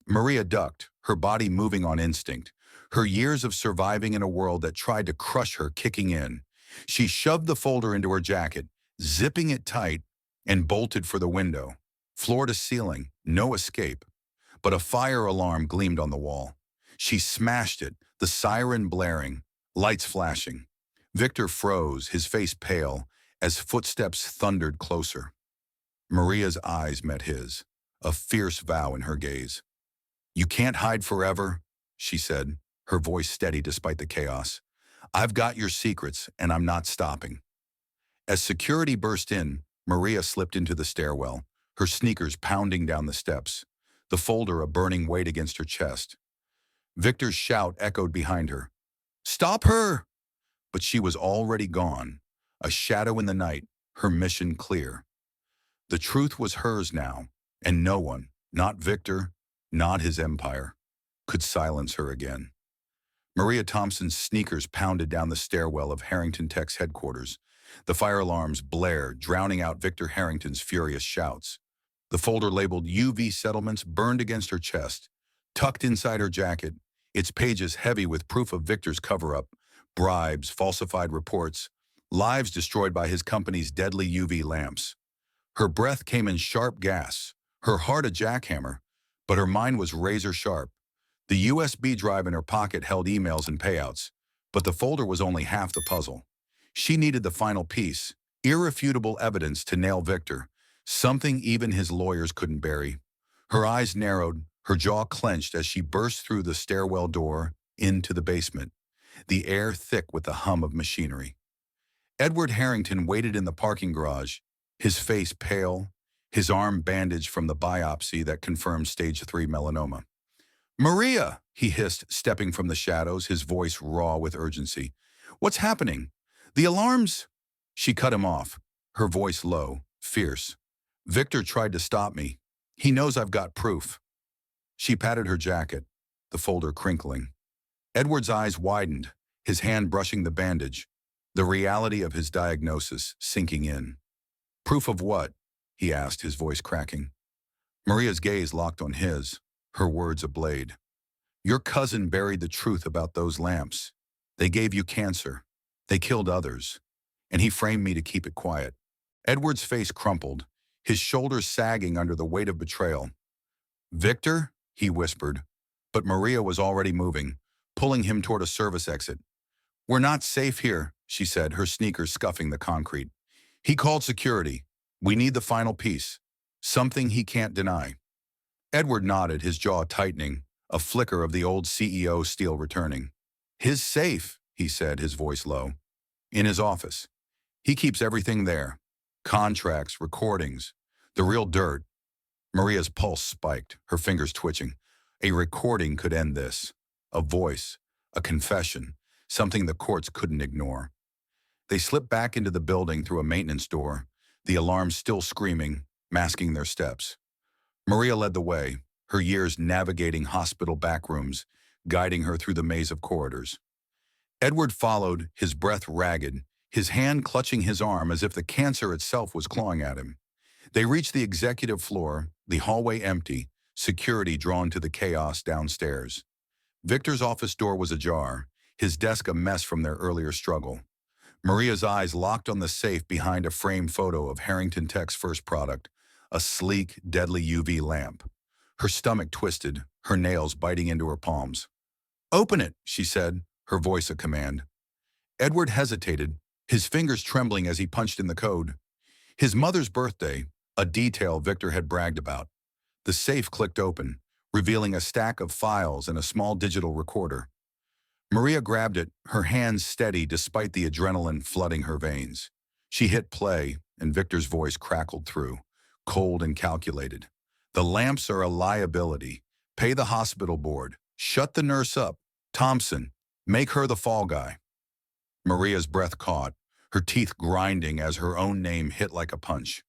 Maria ducked, her body moving on instinct, her years of surviving in a world that tried to crush her kicking in. She shoved the folder into her jacket, zipping it tight, and bolted for the window. Floor to ceiling, no escape. But a fire alarm gleamed on the wall. She smashed it, the siren blaring, lights flashing. Victor froze, his face pale, as footsteps thundered closer. Maria's eyes met his, a fierce vow in her gaze. "You can't hide forever," she said, her voice steady despite the chaos. "I've got your secrets, and I'm not stopping." As security burst in, Maria slipped into the stairwell, her sneakers pounding down the steps, the folder a burning weight against her chest. Victor's shout echoed behind her. "Stop her!" But she was already gone, a shadow in the night, her mission clear. The truth was hers now, and no one, not Victor, not his empire, could silence her again. Maria Thompson's sneakers pounded down the stairwell of Harrington Tech's headquarters. The fire alarms blared, drowning out Victor Harrington's furious shouts. The folder labeled UV settlements burned against her chest, tucked inside her jacket, its pages heavy with proof of Victor's cover-up, bribes, falsified reports, lives destroyed by his company's deadly UV lamps. Her breath came in sharp gasps, her heart a jackhammer, but her mind was razor sharp. The USB drive in her pocket held emails and payouts, but the folder was only half the puzzle. She needed the final piece, irrefutable evidence to nail Victor, something even his lawyers couldn't bury. Her eyes narrowed, her jaw clenched as she burst through the stairwell door into the basement, the air thick with the hum of machinery. Edward Harrington waited in the parking garage, his face pale, his arm bandaged from the biopsy that confirmed stage 3 melanoma. "Maria," he hissed, stepping from the shadows, his voice raw with urgency. "What's happening? The alarms—" She cut him off, her voice low, fierce. "Victor tried to stop me. He knows I've got proof." She patted her jacket, the folder crinkling. Edward's eyes widened, his hand brushing the bandage, the reality of his diagnosis sinking in. "Proof of what?" he asked, his voice cracking. Maria's gaze locked on his, her words a blade. "Your cousin buried the truth about those lamps. They gave you cancer. They killed others. And he framed me to keep it quiet. Edward's face crumpled, his shoulders sagging under the weight of betrayal. "Victor?" he whispered, but Maria was already moving, pulling him toward a service exit. "We're not safe here," she said, her sneakers scuffing the concrete. "He called security. We need the final piece. Something he can't deny." Edward nodded, his jaw tightening, a flicker of the old CEO steel returning. "His safe," he said, his voice low. "In his office. He keeps everything there. Contracts, recordings, the real dirt." Maria's pulse spiked, her fingers twitching. A recording could end this. A voice, a confession, something the courts couldn't ignore. They slipped back into the building through a maintenance door, the alarm still screaming, masking their steps. Maria led the way, her years navigating hospital backrooms, guiding her through the maze of corridors. Edward followed, his breath ragged, his hand clutching his arm as if the cancer itself was clawing at him. They reached the executive floor, the hallway empty, security drawn to the chaos downstairs. Victor's office door was ajar, his desk a mess from their earlier struggle. Maria's eyes locked on the safe behind a framed photo of Harrington Tech's first product, a sleek, deadly UV lamp. Her stomach twisted, her nails biting into her palms. "Open it," she said, her voice a command. Edward hesitated, his fingers trembling as he punched in the code. His mother's birthday, a detail Victor had bragged about. The safe clicked open, revealing a stack of files and a small digital recorder. Maria grabbed it, her hands steady despite the adrenaline flooding her veins. She hit play, and Victor's voice crackled through, cold and calculated. "The lamps are a liability. Pay the hospital board. Shut the nurse up. Thompson, make her the fall guy." Maria's breath caught, her teeth grinding as her own name hit like a punch.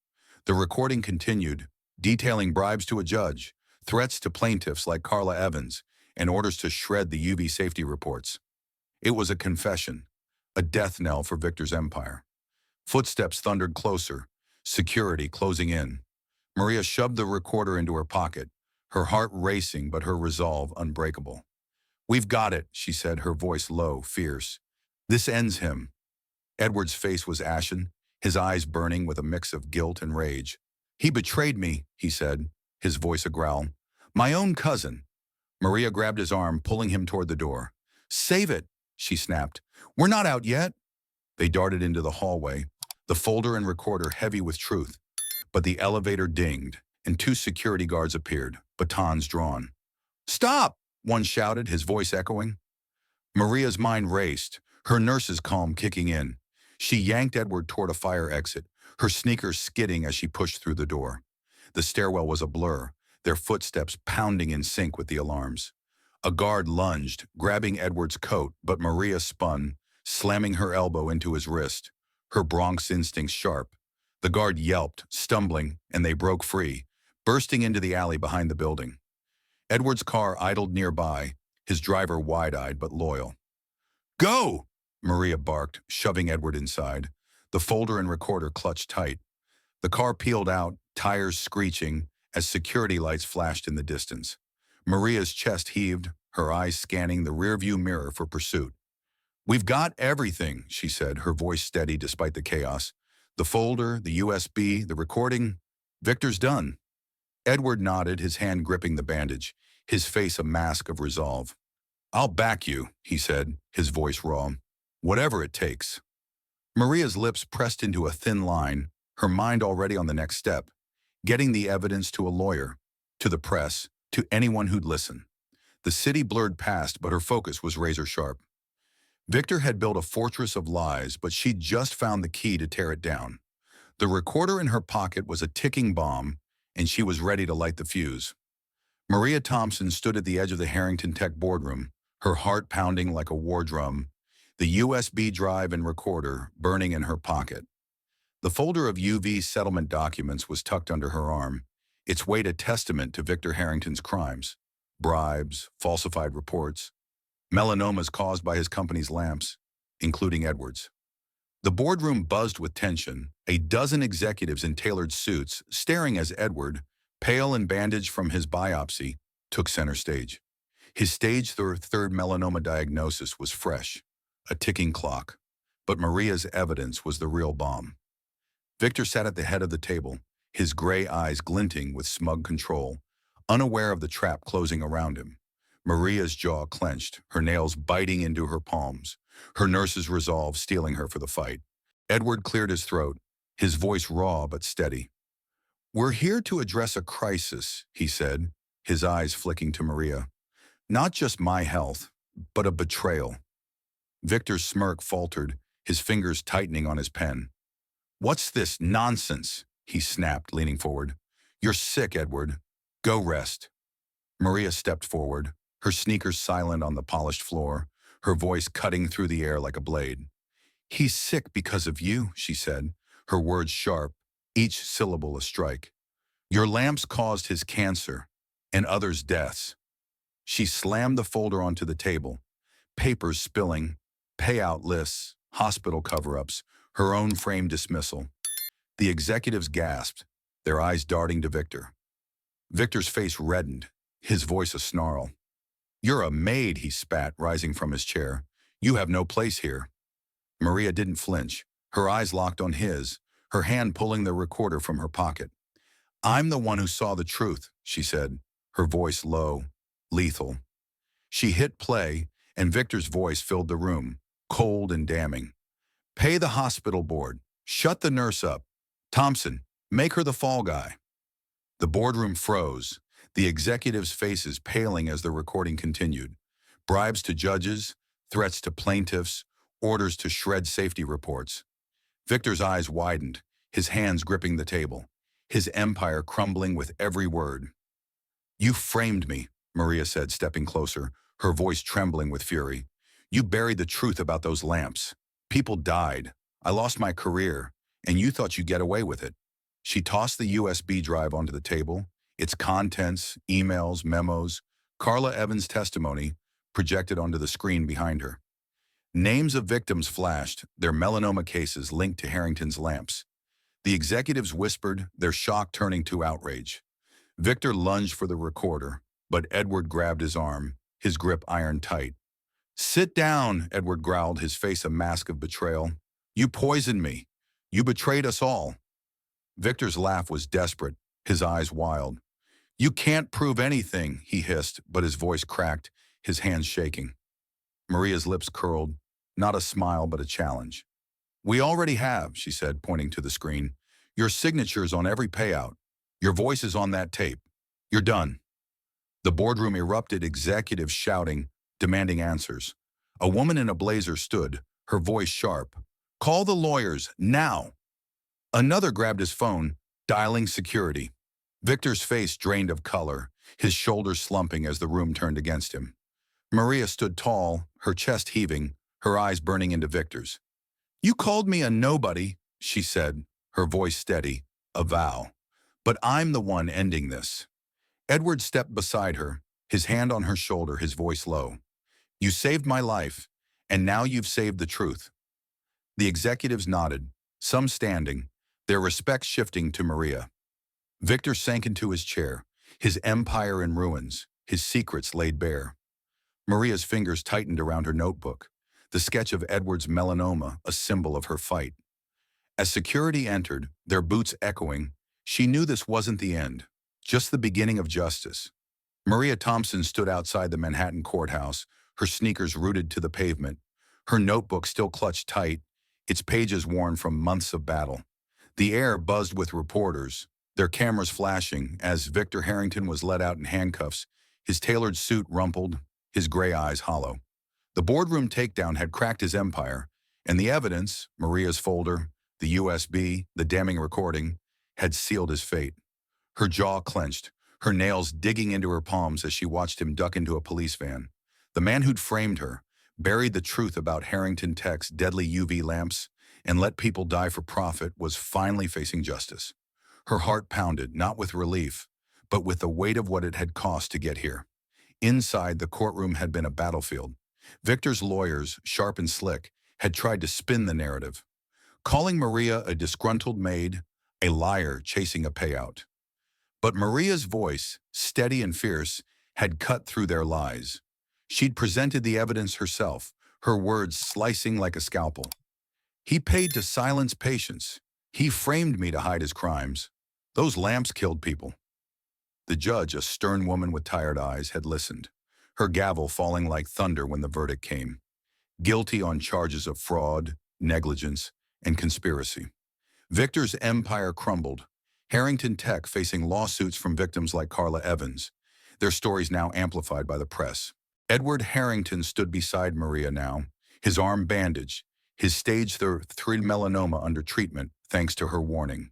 The recording continued, detailing bribes to a judge, threats to plaintiffs like Carla Evans, and orders to shred the UV safety reports. It was a confession, a death knell for Victor's empire. Footsteps thundered closer, security closing in. Maria shoved the recorder into her pocket, her heart racing but her resolve unbreakable. "We've got it," she said, her voice low, fierce. "This ends him." Edward's face was ashen, his eyes burning with a mix of guilt and rage. "He betrayed me," he said, his voice a growl. "My own cousin." Maria grabbed his arm, pulling him toward the door. "Save it," she snapped. "We're not out yet." They darted into the hallway, the folder and recorder heavy with truth. But the elevator dinged, and two security guards appeared, batons drawn. "Stop!" one shouted, his voice echoing. Maria's mind raced, her nurse's calm kicking in. She yanked Edward toward a fire exit, her sneakers skidding as she pushed through the door. The stairwell was a blur, their footsteps pounding in sync with the alarms. A guard lunged, grabbing Edward's coat, but Maria spun, slamming her elbow into his wrist, her Bronx instincts sharp. The guard yelped, stumbling, and they broke free, bursting into the alley behind the building. Edward's car idled nearby, his driver wide-eyed but loyal. "Go!" Maria barked, shoving Edward inside. The folder and recorder clutched tight. The car peeled out, tires screeching, as security lights flashed in the distance. Maria's chest heaved, her eyes scanning the rearview mirror for pursuit. "We've got everything," she said, her voice steady despite the chaos. "The folder, the USB, the recording. Victor's done." Edward nodded, his hand gripping the bandage, his face a mask of resolve. "I'll back you," he said, his voice raw. "Whatever it takes." Maria's lips pressed into a thin line, her mind already on the next step, getting the evidence to a lawyer, to the press, to anyone who'd listen. The city blurred past, but her focus was razor sharp. Victor had built a fortress of lies, but she'd just found the key to tear it down. The recorder in her pocket was a ticking bomb, and she was ready to light the fuse. Maria Thompson stood at the edge of the Harrington Tech boardroom, her heart pounding like a war drum, the USB drive and recorder burning in her pocket. The folder of UV settlement documents was tucked under her arm, its weight a testament to Victor Harrington's crimes, bribes, falsified reports, melanomas caused by his company's lamps, including Edward's. The boardroom buzzed with tension, a dozen executives in tailored suits staring as Edward, pale and bandaged from his biopsy, took center stage. His stage third melanoma diagnosis was fresh, a ticking clock, but Maria's evidence was the real bomb. Victor sat at the head of the table, his gray eyes glinting with smug control, unaware of the trap closing around him. Maria's jaw clenched, her nails biting into her palms, her nurse's resolve steeling her for the fight. Edward cleared his throat, his voice raw but steady. "We're here to address a crisis," he said, his eyes flicking to Maria. "Not just my health, but a betrayal." Victor's smirk faltered, his fingers tightening on his pen. "What's this nonsense?" he snapped, leaning forward. "You're sick, Edward. Go rest." Maria stepped forward, her sneakers silent on the polished floor, her voice cutting through the air like a blade. "He's sick because of you," she said, her words sharp, each syllable a strike. "Your lamps caused his cancer and others' deaths." She slammed the folder onto the table, papers spilling, payout lists, hospital cover-ups, her own framed dismissal. The executives gasped, their eyes darting to Victor. Victor's face reddened, his voice a snarl. "You're a maid," he spat, rising from his chair. "You have no place here." Maria didn't flinch, her eyes locked on his, her hand pulling the recorder from her pocket. "I'm the one who saw the truth," she said, her voice low, lethal. She hit play, and Victor's voice filled the room, cold and damning. "Pay the hospital board. Shut the nurse up. Thompson, make her the fall guy." The boardroom froze, the executives' faces paling as the recording continued. Bribes to judges, threats to plaintiffs, orders to shred safety reports. Victor's eyes widened, his hands gripping the table, his empire crumbling with every word. "You framed me," Maria said, stepping closer, her voice trembling with fury. "You buried the truth about those lamps. People died. I lost my career, and you thought you'd get away with it." She tossed the USB drive onto the table, its contents, emails, memos, Carla Evans' testimony, projected onto the screen behind her. Names of victims flashed, their melanoma cases linked to Harrington's lamps. The executives whispered, their shock turning to outrage. Victor lunged for the recorder, but Edward grabbed his arm, his grip iron tight. "Sit down," Edward growled, his face a mask of betrayal. "You poisoned me. You betrayed us all." Victor's laugh was desperate, his eyes wild. "You can't prove anything," he hissed, but his voice cracked, his hands shaking. Maria's lips curled, not a smile but a challenge. "We already have," she said, pointing to the screen. "Your signature's on every payout. Your voice is on that tape. You're done." The boardroom erupted, executives shouting, demanding answers. A woman in a blazer stood, her voice sharp. "Call the lawyers, now!" Another grabbed his phone, dialing security. Victor's face drained of color, his shoulders slumping as the room turned against him. Maria stood tall, her chest heaving, her eyes burning into Victor's. "You called me a nobody," she said, her voice steady, a vow. "But I'm the one ending this." Edward stepped beside her, his hand on her shoulder, his voice low. "You saved my life, and now you've saved the truth." The executives nodded, some standing, their respect shifting to Maria. Victor sank into his chair, his empire in ruins, his secrets laid bare. Maria's fingers tightened around her notebook, the sketch of Edward's melanoma a symbol of her fight. As security entered, their boots echoing, she knew this wasn't the end, just the beginning of justice. Maria Thompson stood outside the Manhattan courthouse, her sneakers rooted to the pavement, her notebook still clutched tight, its pages worn from months of battle. The air buzzed with reporters, their cameras flashing as Victor Harrington was led out in handcuffs, his tailored suit rumpled, his gray eyes hollow. The boardroom takedown had cracked his empire, and the evidence, Maria's folder, the USB, the damning recording, had sealed his fate. Her jaw clenched, her nails digging into her palms as she watched him duck into a police van. The man who'd framed her, buried the truth about Harrington Tech's deadly UV lamps, and let people die for profit, was finally facing justice. Her heart pounded, not with relief, but with the weight of what it had cost to get here. Inside, the courtroom had been a battlefield. Victor's lawyers, sharp and slick, had tried to spin the narrative, calling Maria a disgruntled maid, a liar chasing a payout. But Maria's voice, steady and fierce, had cut through their lies. She'd presented the evidence herself, her words slicing like a scalpel. "He paid to silence patients. He framed me to hide his crimes. Those lamps killed people. The judge, a stern woman with tired eyes, had listened, her gavel falling like thunder when the verdict came. Guilty on charges of fraud, negligence, and conspiracy. Victor's empire crumbled. Harrington Tech facing lawsuits from victims like Carla Evans, their stories now amplified by the press. Edward Harrington stood beside Maria now, his arm bandaged, his stage 3 melanoma under treatment thanks to her warning.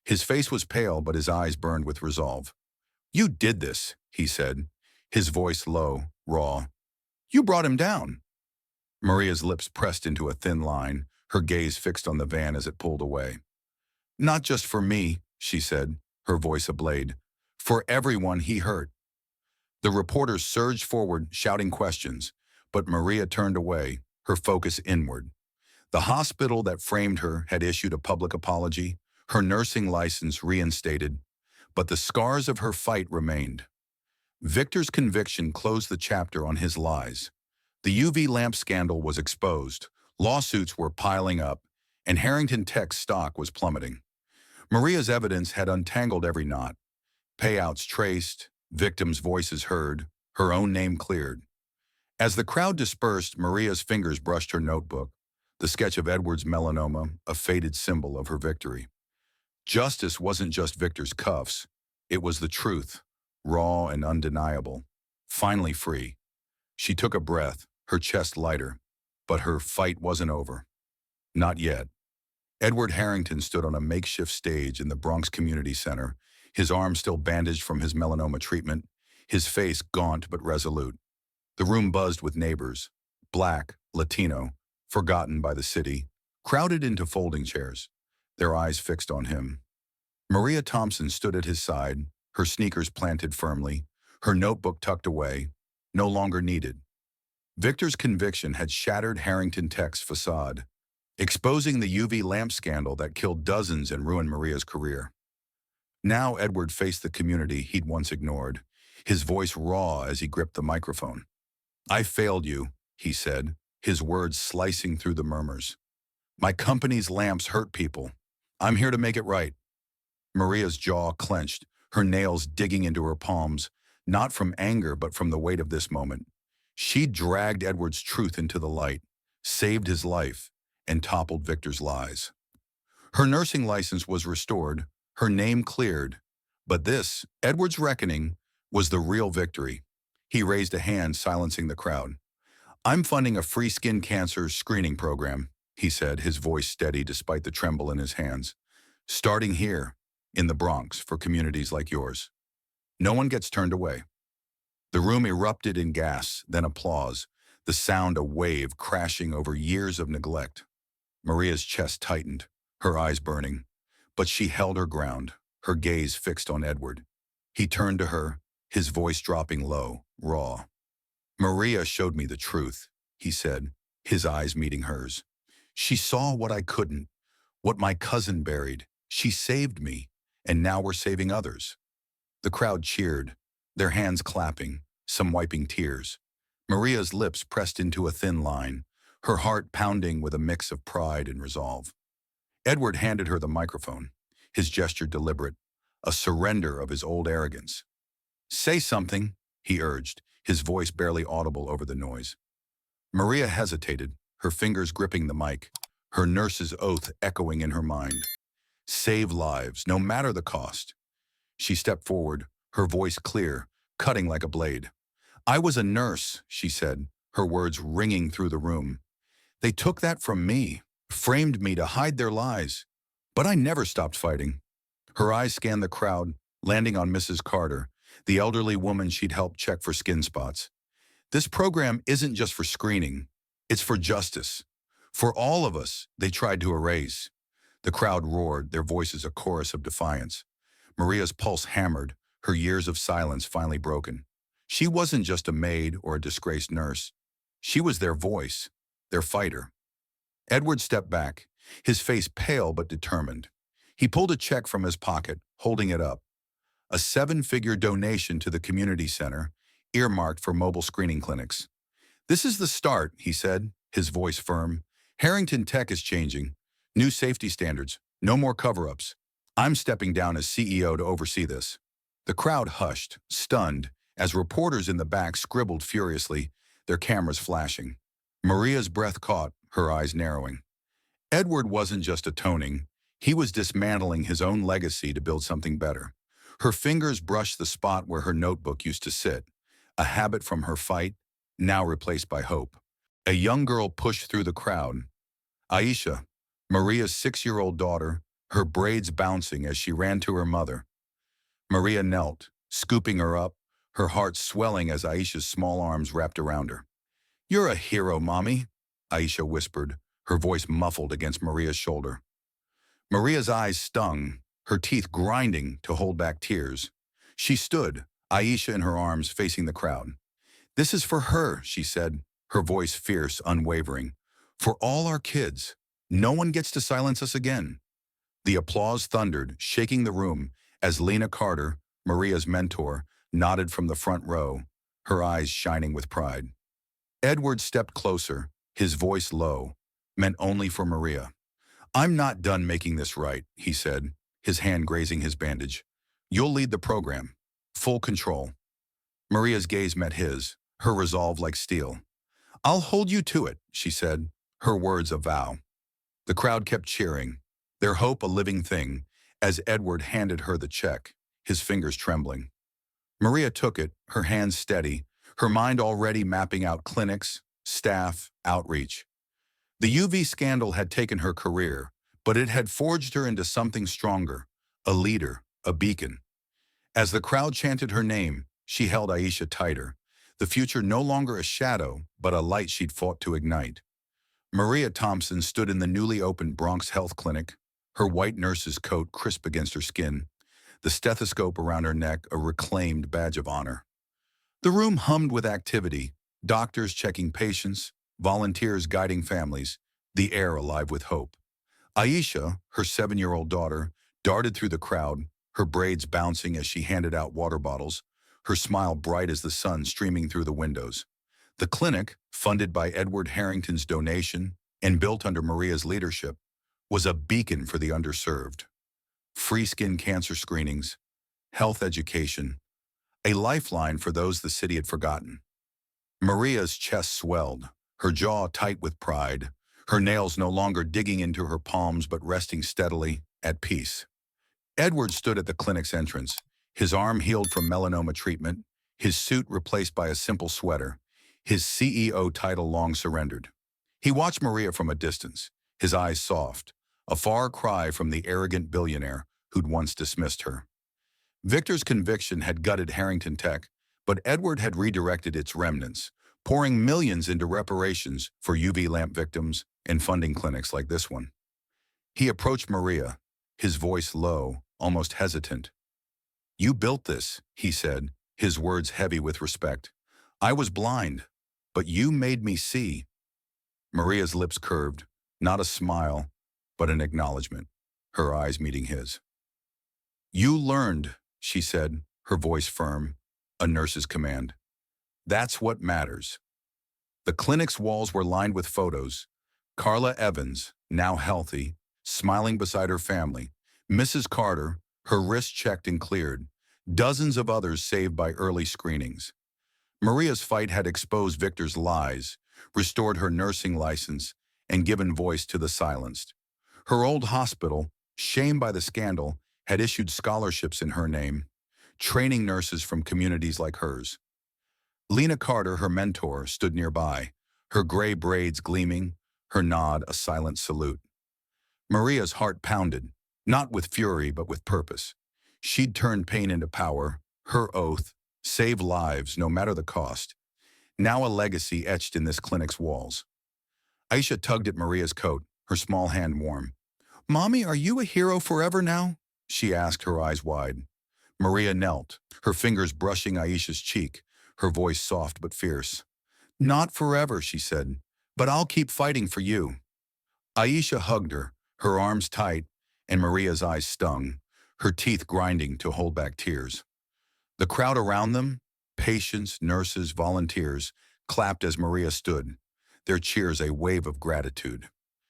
His face was pale, but his eyes burned with resolve. "You did this," he said, his voice low, raw. "You brought him down." Maria's lips pressed into a thin line, her gaze fixed on the van as it pulled away. "Not just for me," she said, her voice ablade. "For everyone he hurt." The reporters surged forward, shouting questions, but Maria turned away, her focus inward. The hospital that framed her had issued a public apology, her nursing license reinstated, but the scars of her fight remained. Victor's conviction closed the chapter on his lies. The UV lamp scandal was exposed, lawsuits were piling up, and Harrington Tech's stock was plummeting. Maria's evidence had untangled every knot. Payouts traced, victims' voices heard, her own name cleared. As the crowd dispersed, Maria's fingers brushed her notebook, the sketch of Edward's melanoma, a faded symbol of her victory. Justice wasn't just Victor's cuffs. It was the truth, raw and undeniable, finally free. She took a breath, her chest lighter, but her fight wasn't over. Not yet. Edward Harrington stood on a makeshift stage in the Bronx Community Center, his arm still bandaged from his melanoma treatment, his face gaunt but resolute. The room buzzed with neighbors, black, Latino, forgotten by the city, crowded into folding chairs, their eyes fixed on him. Maria Thompson stood at his side, her sneakers planted firmly, her notebook tucked away, no longer needed. Victor's conviction had shattered Harrington Tech's facade, exposing the UV lamp scandal that killed dozens and ruined Maria's career. Now Edward faced the community he'd once ignored, his voice raw as he gripped the microphone. "I failed you," he said, his words slicing through the murmurs. "My company's lamps hurt people. I'm here to make it right." Maria's jaw clenched, her nails digging into her palms, not from anger but from the weight of this moment. She dragged Edward's truth into the light, saved his life, and toppled Victor's lies. Her nursing license was restored, her name cleared, but this, Edward's reckoning, was the real victory. He raised a hand, silencing the crowd. "I'm funding a free skin cancer screening program," he said, his voice steady despite the tremble in his hands. "Starting here, in the Bronx, for communities like yours. No one gets turned away." The room erupted in gasps, then applause, the sound a wave crashing over years of neglect. Maria's chest tightened, her eyes burning, but she held her ground, her gaze fixed on Edward. He turned to her, his voice dropping low, raw. "Maria showed me the truth," he said, his eyes meeting hers. "She saw what I couldn't, what my cousin buried. She saved me, and now we're saving others." The crowd cheered, their hands clapping, some wiping tears. Maria's lips pressed into a thin line, her heart pounding with a mix of pride and resolve. Edward handed her the microphone, his gesture deliberate, a surrender of his old arrogance. "Say something," he urged, his voice barely audible over the noise. Maria hesitated, her fingers gripping the mic, her nurse's oath echoing in her mind. "Save lives, no matter the cost." She stepped forward, her voice clear, cutting like a blade. "I was a nurse," she said, her words ringing through the room. "They took that from me, framed me to hide their lies. But I never stopped fighting." Her eyes scanned the crowd, landing on Mrs. Carter, the elderly woman she'd helped check for skin spots. "This program isn't just for screening, it's for justice. For all of us, they tried to erase." The crowd roared, their voices a chorus of defiance. Maria's pulse hammered, her years of silence finally broken. She wasn't just a maid or a disgraced nurse. She was their voice, their fighter. Edward stepped back, his face pale but determined. He pulled a check from his pocket, holding it up. A 7-figure donation to the community center, earmarked for mobile screening clinics. "This is the start," he said, his voice firm. "Harrington Tech is changing. New safety standards, No more cover-ups. I'm stepping down as CEO to oversee this." The crowd hushed, stunned, as reporters in the back scribbled furiously, their cameras flashing. Maria's breath caught, her eyes narrowing. Edward wasn't just atoning, he was dismantling his own legacy to build something better. Her fingers brushed the spot where her notebook used to sit, a habit from her fight, now replaced by hope. A young girl pushed through the crowd. Aisha, Maria's 6-year-old daughter, her braids bouncing as she ran to her mother. Maria knelt, scooping her up, her heart swelling as Aisha's small arms wrapped around her. "You're a hero, Mommy," Aisha whispered, her voice muffled against Maria's shoulder. Maria's eyes stung, her teeth grinding to hold back tears. She stood, Aisha in her arms, facing the crowd. "This is for her," she said, her voice fierce, unwavering. "For all our kids. No one gets to silence us again." The applause thundered, shaking the room, as Lena Carter, Maria's mentor, nodded from the front row, her eyes shining with pride. Edward stepped closer, his voice low, meant only for Maria. "I'm not done making this right," he said, his hand grazing his bandage. "You'll lead the program. Full control." Maria's gaze met his, her resolve like steel. "I'll hold you to it," she said, her words a vow. The crowd kept cheering, their hope a living thing, as Edward handed her the check, his fingers trembling. Maria took it, her hands steady, her mind already mapping out clinics, staff, outreach. The UV scandal had taken her career, but it had forged her into something stronger, a leader, a beacon. As the crowd chanted her name, she held Aisha tighter, the future no longer a shadow, but a light she'd fought to ignite. Maria Thompson stood in the newly opened Bronx Health Clinic, her white nurse's coat crisp against her skin, the stethoscope around her neck a reclaimed badge of honor. The room hummed with activity, doctors checking patients, volunteers guiding families, the air alive with hope. Aisha, her 7-year-old daughter, darted through the crowd, her braids bouncing as she handed out water bottles, her smile bright as the sun streaming through the windows. The clinic, funded by Edward Harrington's donation and built under Maria's leadership, was a beacon for the underserved. Free skin cancer screenings, health education, a lifeline for those the city had forgotten. Maria's chest swelled, her jaw tight with pride, her nails no longer digging into her palms but resting steadily, at peace. Edward stood at the clinic's entrance, his arm healed from melanoma treatment, his suit replaced by a simple sweater, his CEO title long surrendered. He watched Maria from a distance, his eyes soft, a far cry from the arrogant billionaire who'd once dismissed her. Victor's conviction had gutted Harrington Tech, but Edward had redirected its remnants, pouring millions into reparations for UV lamp victims and funding clinics like this one. He approached Maria, his voice low, almost hesitant. "You built this," he said, his words heavy with respect. "I was blind, but you made me see." Maria's lips curved, not a smile, but an acknowledgement, her eyes meeting his. "You learned," she said, her voice firm, a nurse's command. "That's what matters." The clinic's walls were lined with photos. Carla Evans, now healthy, smiling beside her family. Mrs. Carter, her wrist checked and cleared. Dozens of others saved by early screenings. Maria's fight had exposed Victor's lies, restored her nursing license, and given voice to the silenced. Her old hospital, shamed by the scandal, had issued scholarships in her name, training nurses from communities like hers. Lena Carter, her mentor, stood nearby, her gray braids gleaming, her nod a silent salute. Maria's heart pounded, not with fury but with purpose. She'd turned pain into power, her oath, save lives no matter the cost. Now a legacy etched in this clinic's walls. Aisha tugged at Maria's coat, her small hand warm. "Mommy, are you a hero forever now?" she asked, her eyes wide. Maria knelt, her fingers brushing Aisha's cheek, her voice soft but fierce. "Not forever," she said, "but I'll keep fighting for you." Aisha hugged her arms tight, and Maria's eyes stung, her teeth grinding to hold back tears. The crowd around them, patients, nurses, volunteers, clapped as Maria stood, their cheers a wave of gratitude.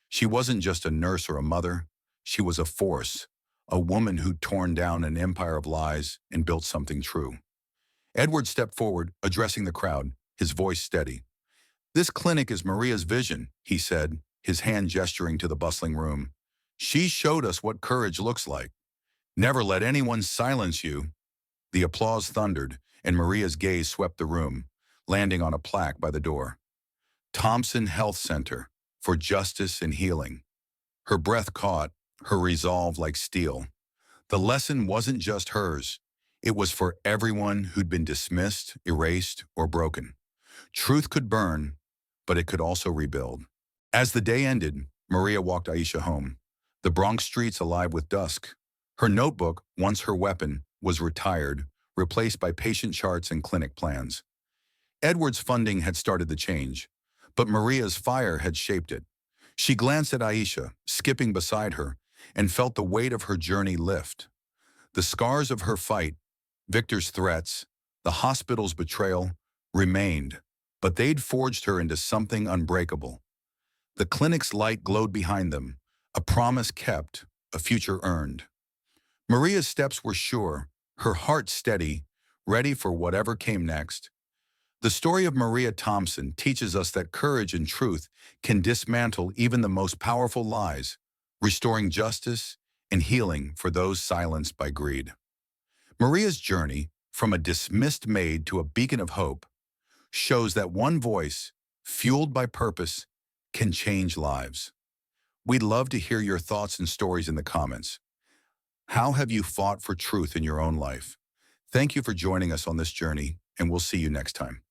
She wasn't just a nurse or a mother, She was a force, a woman who'd torn down an empire of lies and built something true. Edward stepped forward, addressing the crowd, his voice steady. "This clinic is Maria's vision," he said, his hand gesturing to the bustling room. "She showed us what courage looks like. Never let anyone silence you." The applause thundered, and Maria's gaze swept the room, landing on a plaque by the door. Thompson Health Center, for justice and healing. Her breath caught, her resolve like steel. The lesson wasn't just hers. It was for everyone who'd been dismissed, erased, or broken. Truth could burn, but it could also rebuild. As the day ended, Maria walked Aisha home, the Bronx streets alive with dusk. Her notebook, once her weapon, was retired, replaced by patient charts and clinic plans. Edward's funding had started the change, but Maria's fire had shaped it. She glanced at Aisha, skipping beside her, and felt the weight of her journey lift. The scars of her fight, Victor's threats, the hospital's betrayal, remained, but they'd forged her into something unbreakable. The clinic's light glowed behind them, a promise kept, a future earned. Maria's steps were sure, her heart steady, ready for whatever came next. The story of Maria Thompson teaches us that courage and truth can dismantle even the most powerful lies, restoring justice and healing for those silenced by greed. Maria's journey, from a dismissed maid to a beacon of hope, shows that one voice, fueled by purpose, can change lives. We'd love to hear your thoughts and stories in the comments. How have you fought for truth in your own life? Thank you for joining us on this journey, and we'll see you next time.